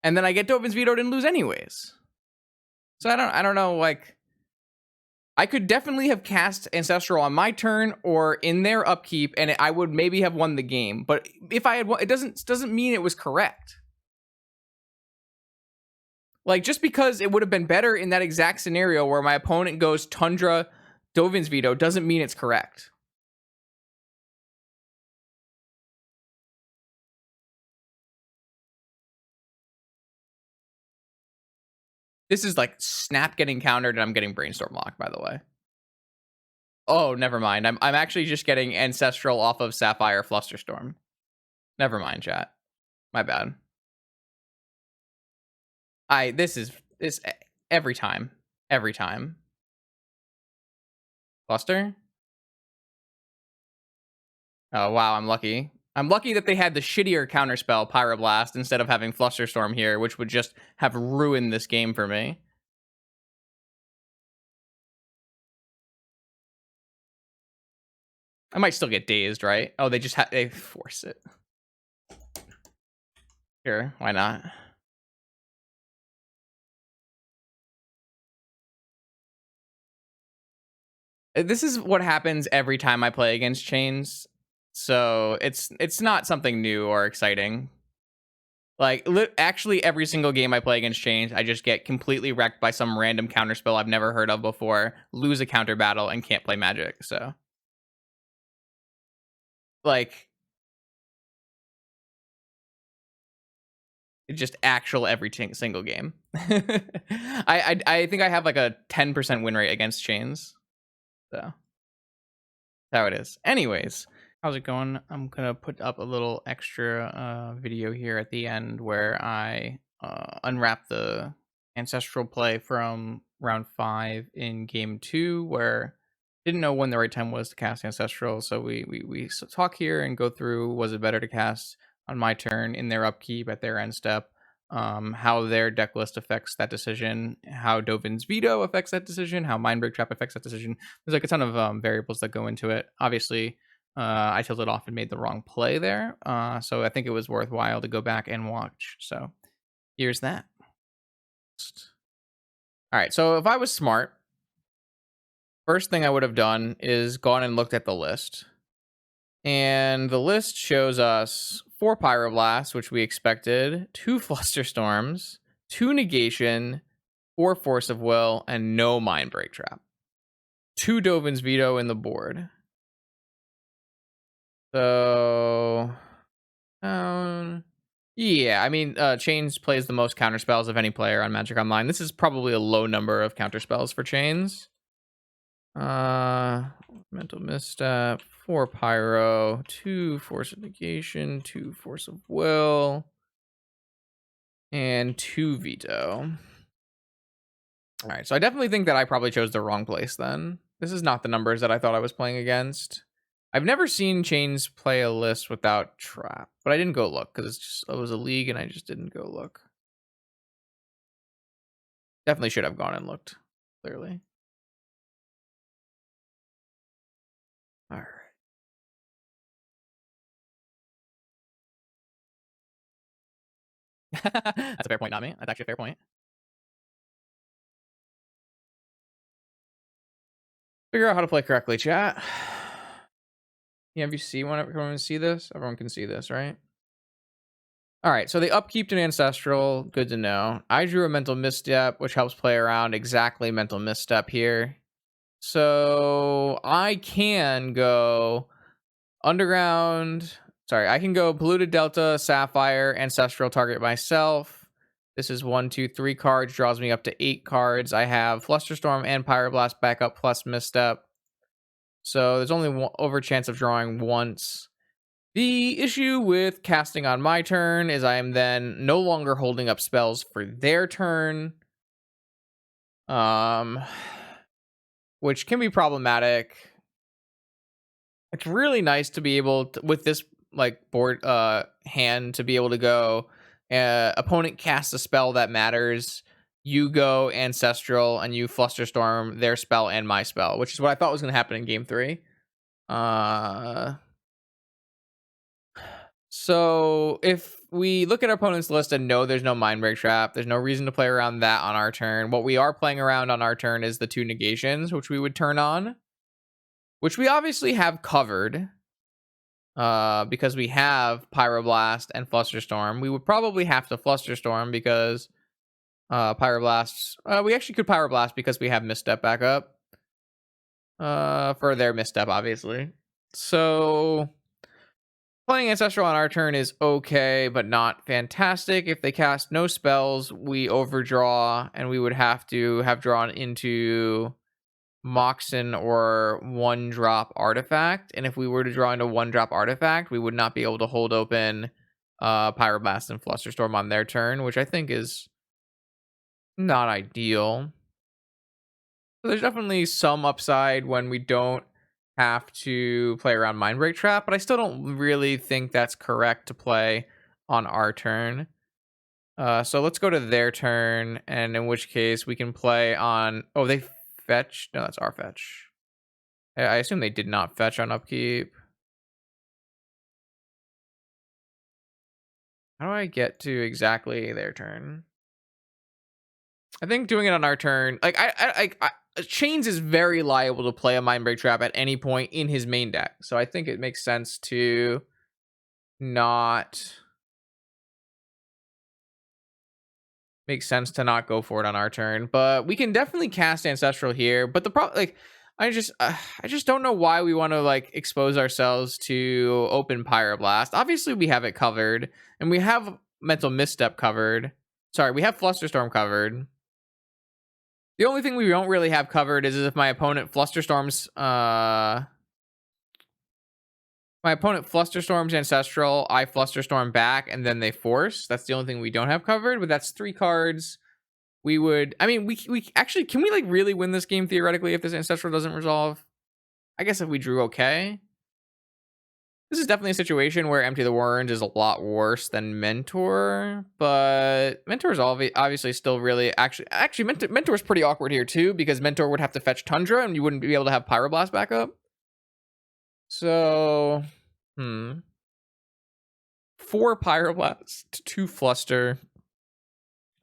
and then I get Dovin's Vetoed and lose anyways. So I don't know, like, I could definitely have cast Ancestral on my turn or in their upkeep, and I would maybe have won the game. But if I had won, it doesn't mean it was correct. Like, just because it would have been better in that exact scenario where my opponent goes Tundra, Dovin's Veto, doesn't mean it's correct. This is like Snap getting countered, and I'm getting Brainstorm locked, by the way. Oh, never mind. I'm actually just getting Ancestral off of Sapphire Flusterstorm. Never mind, chat. My bad. This every time. Every time. Fluster? Oh, wow, I'm lucky. I'm lucky that they had the shittier counterspell, Pyroblast, instead of having Flusterstorm here, which would just have ruined this game for me. I might still get dazed, right? Oh, they force it. Sure, why not? This is what happens every time I play against Chains, so it's not something new or exciting. Like, actually, every single game I play against Chains, I just get completely wrecked by some random counterspell I've never heard of before, lose a counter battle, and can't play Magic, so. Like, just actual every single game. I think I have like a 10% win rate against Chains, so that's how it is. Anyways, how's it going? I'm gonna put up a little extra video here at the end where I unwrap the Ancestral play from round 5 in game 2, where didn't know when the right time was to cast Ancestral, so we talk here and go through, was it better to cast on my turn in their upkeep at their end step, how their deck list affects that decision, how Dovin's Veto affects that decision, how Mindbreak Trap affects that decision. There's like a ton of variables that go into it. Obviously, I tilted off and made the wrong play there, so I think it was worthwhile to go back and watch. So here's that. All right, so if I was smart, first thing I would have done is gone and looked at the list. And the list shows us 4 Pyroblasts, which we expected, 2 Flusterstorms, 2 Negation, 4 Force of Will, and no Mindbreak Trap. 2 Dovin's Veto in the board. So, Yeah, I mean, Chains plays the most counter spells of any player on Magic Online. This is probably a low number of counter spells for Chains. Mental Misstep, 4 Pyro, 2 Force of Negation, 2 Force of Will, and 2 Veto. All right, so I definitely think that I probably chose the wrong place then. This is not the numbers that I thought I was playing against. I've never seen Chains play a list without Trap, but I didn't go look because it was a league and I just didn't go look. Definitely should have gone and looked, clearly. All right. That's a fair point, not me. That's actually a fair point. Figure out how to play correctly, chat. Yeah, have you see when everyone see this? Everyone can see this, right? All right, so they upkeeped an Ancestral. Good to know. I drew a Mental Misstep, which helps play around exactly Mental Misstep here. So I can go Underground. Sorry, I can go Polluted Delta, Sapphire, Ancestral, target myself. This is 1, 2, 3 cards, draws me up to 8 cards. I have Flusterstorm and Pyroblast backup plus Misstep. So there's only one over chance of drawing once. The issue with casting on my turn is I am then no longer holding up spells for their turn. Which can be problematic. It's really nice to be able to, with this like board hand, to be able to go opponent casts a spell that matters, you go Ancestral and you Flusterstorm their spell and my spell, which is what I thought was going to happen in game 3. So if we look at our opponent's list and know there's no Mindbreak Trap, there's no reason to play around that on our turn. What we are playing around on our turn is the 2 negations, which we would turn on, which we obviously have covered because we have Pyroblast and Flusterstorm. We would probably have to Flusterstorm because Pyroblasts, we actually could Pyroblast because we have Misstep backup for their Misstep, obviously. So playing Ancestral on our turn is okay, but not fantastic. If they cast no spells, we overdraw, and we would have to have drawn into Moxen or 1-drop Artifact. And if we were to draw into 1-drop Artifact, we would not be able to hold open Pyroblast and Flusterstorm on their turn, which I think is not ideal. So there's definitely some upside when we don't have to play around Mindbreak Trap, but I still don't really think that's correct to play on our turn. So let's go to their turn, and in which case we can play on... Oh, they fetch? No, that's our fetch. I assume they did not fetch on upkeep. How do I get to exactly their turn? I think doing it on our turn... Like, Chains is very liable to play a Mindbreak Trap at any point in his main deck. So I think it makes sense to not... Makes sense to not go for it on our turn. But we can definitely cast Ancestral here. But the problem... Like, I just don't know why we want to, like, expose ourselves to open Pyroblast. Obviously, we have it covered. And we have Mental Misstep covered. Sorry, we have Flusterstorm covered. The only thing we don't really have covered is if my opponent Flusterstorms Ancestral, I Flusterstorm back, and then they force. That's the only thing we don't have covered, but that's 3 cards. We would... I mean, we actually... Can we, like, really win this game, theoretically, if this Ancestral doesn't resolve? I guess if we drew okay. This is definitely a situation where Empty the Warrens is a lot worse than Mentor, but Mentor is obviously still really... Actually, Mentor is pretty awkward here, too, because Mentor would have to fetch Tundra, and you wouldn't be able to have Pyroblast backup. So... 4 Pyroblast, 2 Fluster,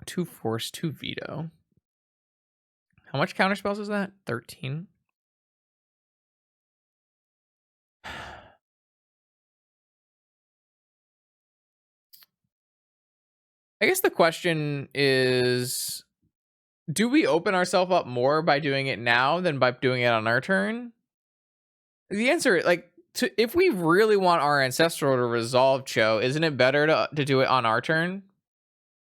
2 Force, 2 Veto. How much counterspells is that? 13. I guess the question is, do we open ourselves up more by doing it now than by doing it on our turn? The answer, like, if we really want our Ancestral to resolve Cho, isn't it better to do it on our turn?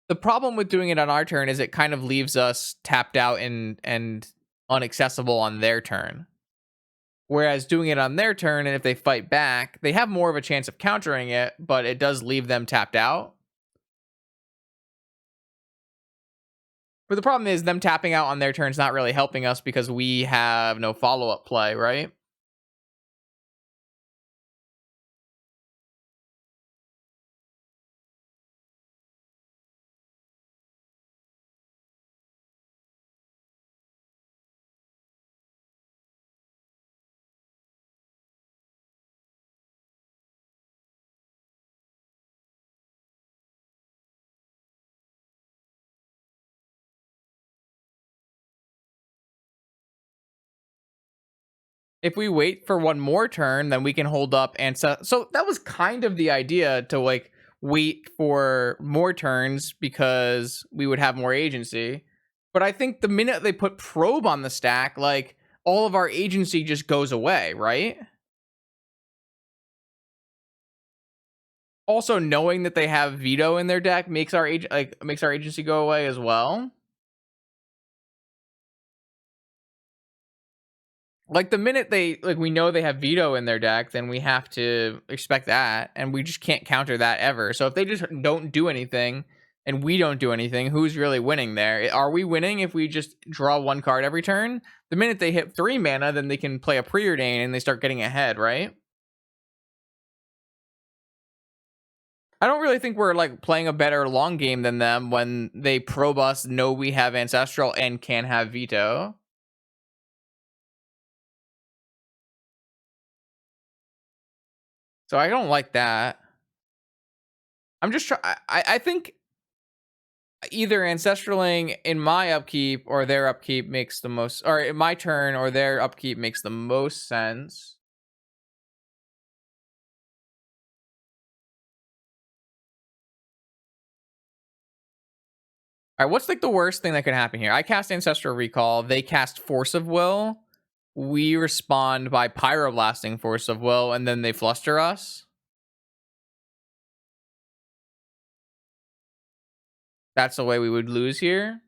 The problem with doing it on our turn is it kind of leaves us tapped out and unaccessible on their turn. Whereas doing it on their turn, and if they fight back, they have more of a chance of countering it, but it does leave them tapped out. But the problem is them tapping out on their turn is not really helping us because we have no follow-up play, right? If we wait for one more turn, then we can hold up and so that was kind of the idea, to like wait for more turns because we would have more agency. But I think the minute they put probe on the stack, like all of our agency just goes away, right? Also, knowing that they have veto in their deck makes our agency go away as well. Like the minute we know they have veto in their deck, then we have to expect that, and we just can't counter that ever. So if they just don't do anything and we don't do anything, who's really winning there? Are we winning if we just draw one card every turn? The minute they hit 3 mana, then they can play a preordain and they start getting ahead, right? I don't really think we're like playing a better long game than them when they probe us, know we have Ancestral and can have veto. So I don't like that. I'm just trying. I think either Ancestraling in my upkeep or their upkeep makes the most, or in my turn or their upkeep makes the most sense. All right, what's like the worst thing that could happen here? I cast Ancestral Recall. They cast Force of Will. We respond by Pyroblasting Force of Will, and then they fluster us. That's the way we would lose here.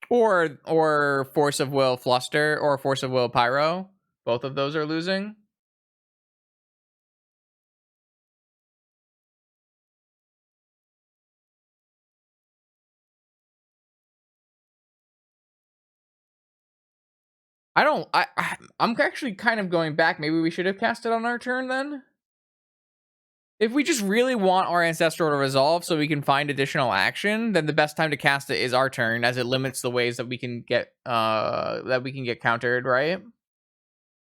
Or Force of Will Fluster, or Force of Will Pyro. Both of those are losing. I'm actually kind of going back. Maybe we should have cast it on our turn then. If we just really want our Ancestral to resolve so we can find additional action, then the best time to cast it is our turn, as it limits the ways that we can get countered, right?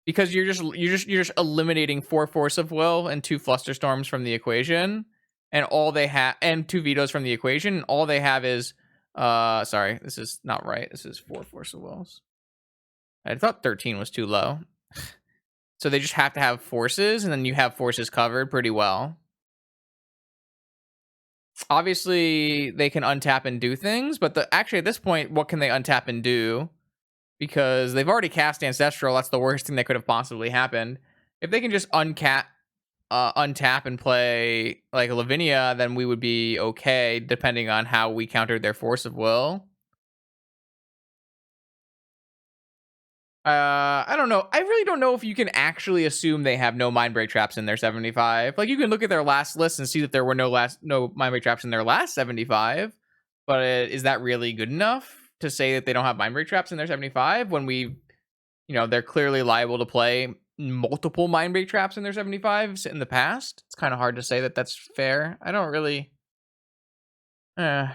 Because you're just eliminating 4 Force of Will and 2 Flusterstorms from the equation, and all they have, and 2 vetoes from the equation, and all they have is sorry, this is not right. This is 4 Force of Wills. I thought 13 was too low. So they just have to have forces, and then you have forces covered pretty well. Obviously, they can untap and do things, but actually at this point, what can they untap and do? Because they've already cast Ancestral. That's the worst thing that could have possibly happened. If they can just untap and play like Lavinia, then we would be okay, depending on how we countered their Force of Will. I don't know. I really don't know if you can actually assume they have no Mindbreak traps in their 75. Like, you can look at their last list and see that there were no Mindbreak traps in their last 75. But is that really good enough to say that they don't have Mindbreak traps in their 75 when they're clearly liable to play multiple Mindbreak traps in their 75s in the past? It's kind of hard to say that that's fair. I don't really. It's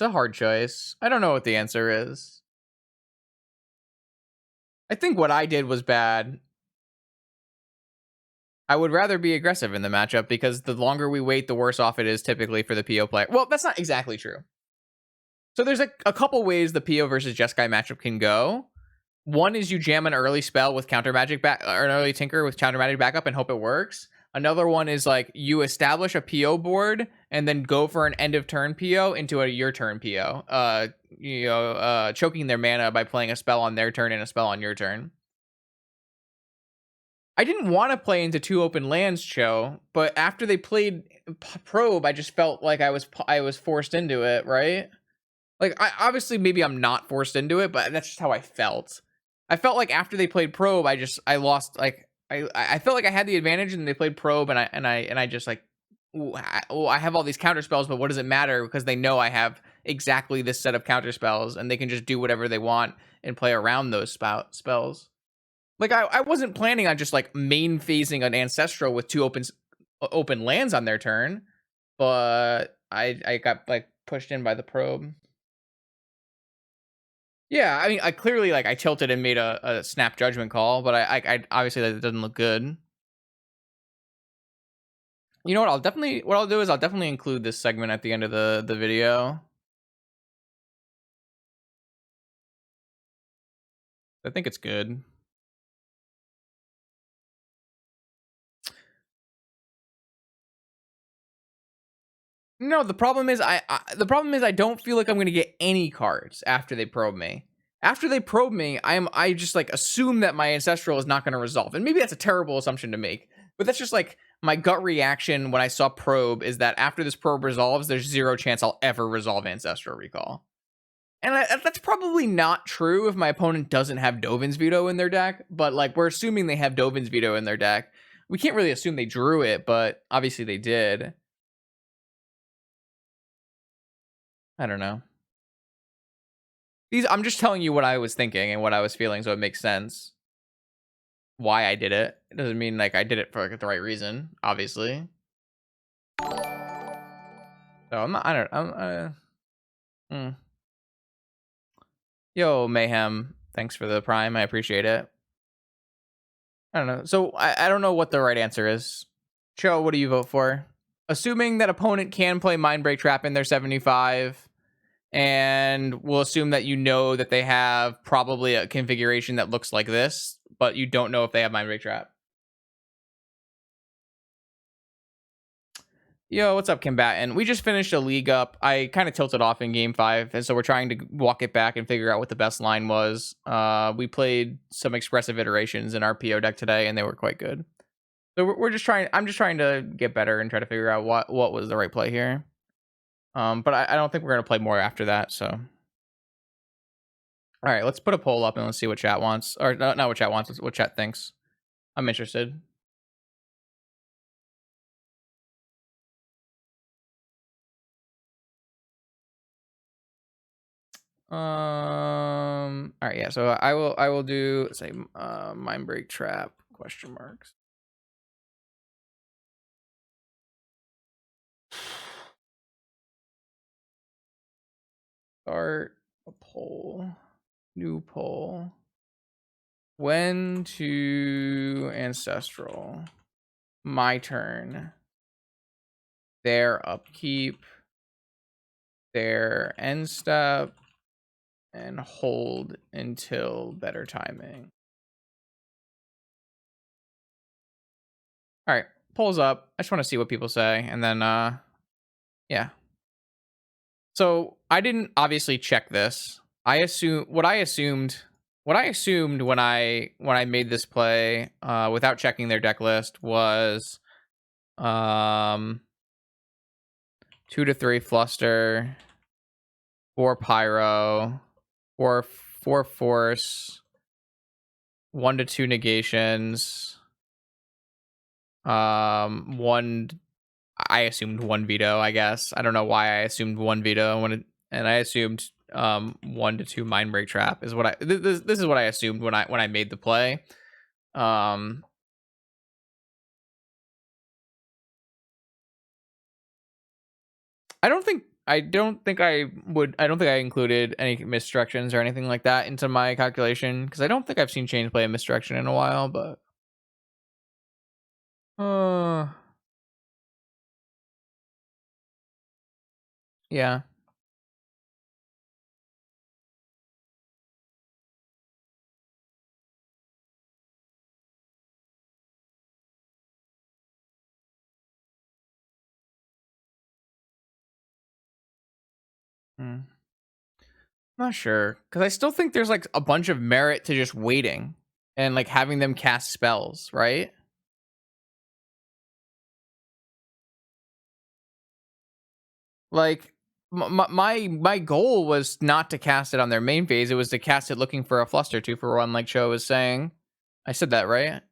a hard choice. I don't know what the answer is. I think what I did was bad. I would rather be aggressive in the matchup because the longer we wait, the worse off it is typically for the PO player. Well, that's not exactly true. So there's a couple ways the PO versus Jeskai matchup can go. One is you jam an early spell with counter magic or an early tinker with counter magic backup and hope it works. Another one is like you establish a PO board and then go for an end of turn PO into a your turn PO. Choking their mana by playing a spell on their turn and a spell on your turn. I didn't want to play into 2 open lands, Cho, but after they played Probe, I just felt like I was forced into it, right? Like, I obviously maybe I'm not forced into it, but that's just how I felt. I felt like after they played Probe, I lost. Like, I felt like I had the advantage, and they played Probe, and I just like, I have all these counter spells, but what does it matter? Because they know I have exactly this set of counter spells, and they can just do whatever they want and play around those spells. Like, I wasn't planning on just like main phasing an Ancestral with 2 open lands on their turn, but I got like pushed in by the Probe. Yeah, I mean, I clearly like I tilted and made a snap judgment call, but I obviously that doesn't look good. You know what? What I'll do is I'll definitely include this segment at the end of the video. I think it's good. No, the problem is I don't feel like I'm gonna get any cards after they probe me. After they probe me, I just like assume that my Ancestral is not gonna resolve. And maybe that's a terrible assumption to make, but that's just like my gut reaction when I saw probe is that after this probe resolves, there's 0 chance I'll ever resolve Ancestral Recall. And that's probably not true if my opponent doesn't have Dovin's Veto in their deck, but like we're assuming they have Dovin's Veto in their deck. We can't really assume they drew it, but obviously they did. I don't know. I'm just telling you what I was thinking and what I was feeling, so it makes sense why I did it. It doesn't mean like I did it for like the right reason, obviously. So I'm not. I don't. Yo, Mayhem. Thanks for the prime. I appreciate it. I don't know. So I don't know what the right answer is. Cho, what do you vote for? Assuming that opponent can play Mindbreak Trap in their 75. And we'll assume that you know that they have probably a configuration that looks like this, but you don't know if they have Mindbreak Trap. Yo, what's up, combatant? We just finished a league up. I kind of tilted off in game 5, and so we're trying to walk it back and figure out what the best line was. We played some expressive iterations in our PO deck today, and they were quite good. So we're just trying. I'm just trying to get better and try to figure out what was the right play here. But I don't think we're gonna play more after that. So, all right, let's put a poll up and let's see what chat wants, or not what chat wants, what chat thinks. I'm interested. All right, yeah. So I will do say Mindbreak Trap question marks. Start a poll. New poll. When to Ancestral. My turn. Their upkeep. Their end step. And hold until better timing. All right, polls up. I just want to see what people say, and then yeah. So I didn't obviously check this. I assumed when I made this play without checking their deck list was 2 to 3 fluster, 4 pyro, 4 force, 1 to 2 negations, 1. I assumed 1 veto, I guess. I don't know why I assumed 1 veto and I assumed 1 to 2 Mindbreak Trap is what I this is what I assumed when I made the play. I don't think I included any misdirections or anything like that into my calculation because I don't think I've seen Change play a misdirection in a while, but yeah. Not sure, because I still think there's like a bunch of merit to just waiting and like having them cast spells, right? Like my goal was not to cast it on their main phase. It was to cast it looking for a fluster 2-for-1, like Cho was saying. I said that right.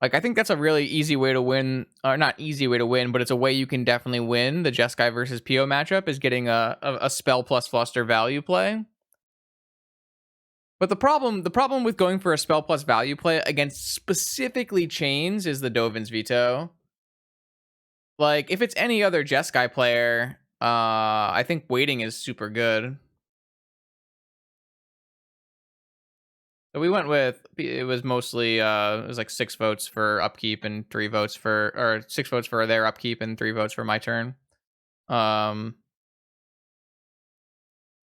Like, I think that's a really easy way to win, or not easy way to win, but it's a way you can definitely win the Jeskai versus PO matchup, is getting a spell plus fluster value play. But the problem with going for a spell plus value play against specifically chains is the Dovin's veto. Like, if it's any other Jeskai player, I think waiting is super good. So we went with, it was mostly it was like 6 votes for upkeep and 3 votes for, or 6 votes for their upkeep and 3 votes for my turn. Yeah,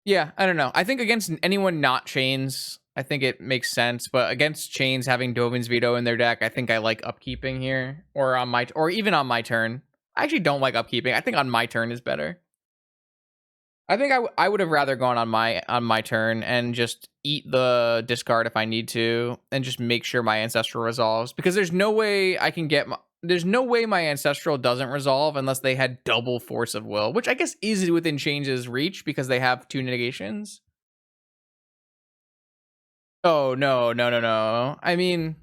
I don't know. I think against anyone not chains, I think it makes sense. But against chains having Dovin's veto in their deck, I think I like upkeeping here, or on my, or even on my turn. I actually don't like upkeeping. I think on my turn is better. I think I would have rather gone on my turn and just eat the discard if I need to, and just make sure my ancestral resolves, because there's no way I can get there's no way my ancestral doesn't resolve unless they had double force of will, which I guess is within Change's reach because they have 2 negations. Oh no. I mean,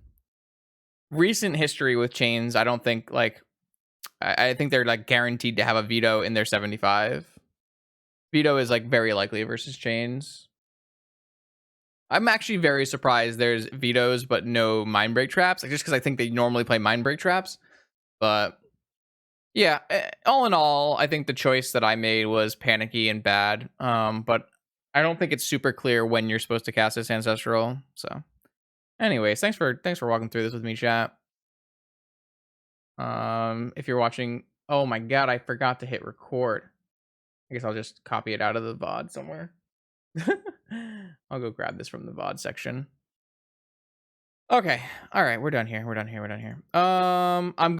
recent history with chains, I don't think like I think they're like guaranteed to have a veto in their 75. Veto is like very likely versus chains. I'm actually very surprised there's vetoes but no mind break traps, like just because I think they normally play mind break traps. But yeah, all in all, I think the choice that I made was panicky and bad. But I don't think it's super clear when you're supposed to cast this ancestral. So, anyways, thanks for walking through this with me, chat. If you're watching, oh my god, I forgot to hit record. I guess I'll just copy it out of the VOD somewhere. I'll go grab this from the VOD section. Okay. All right, we're done here. I'm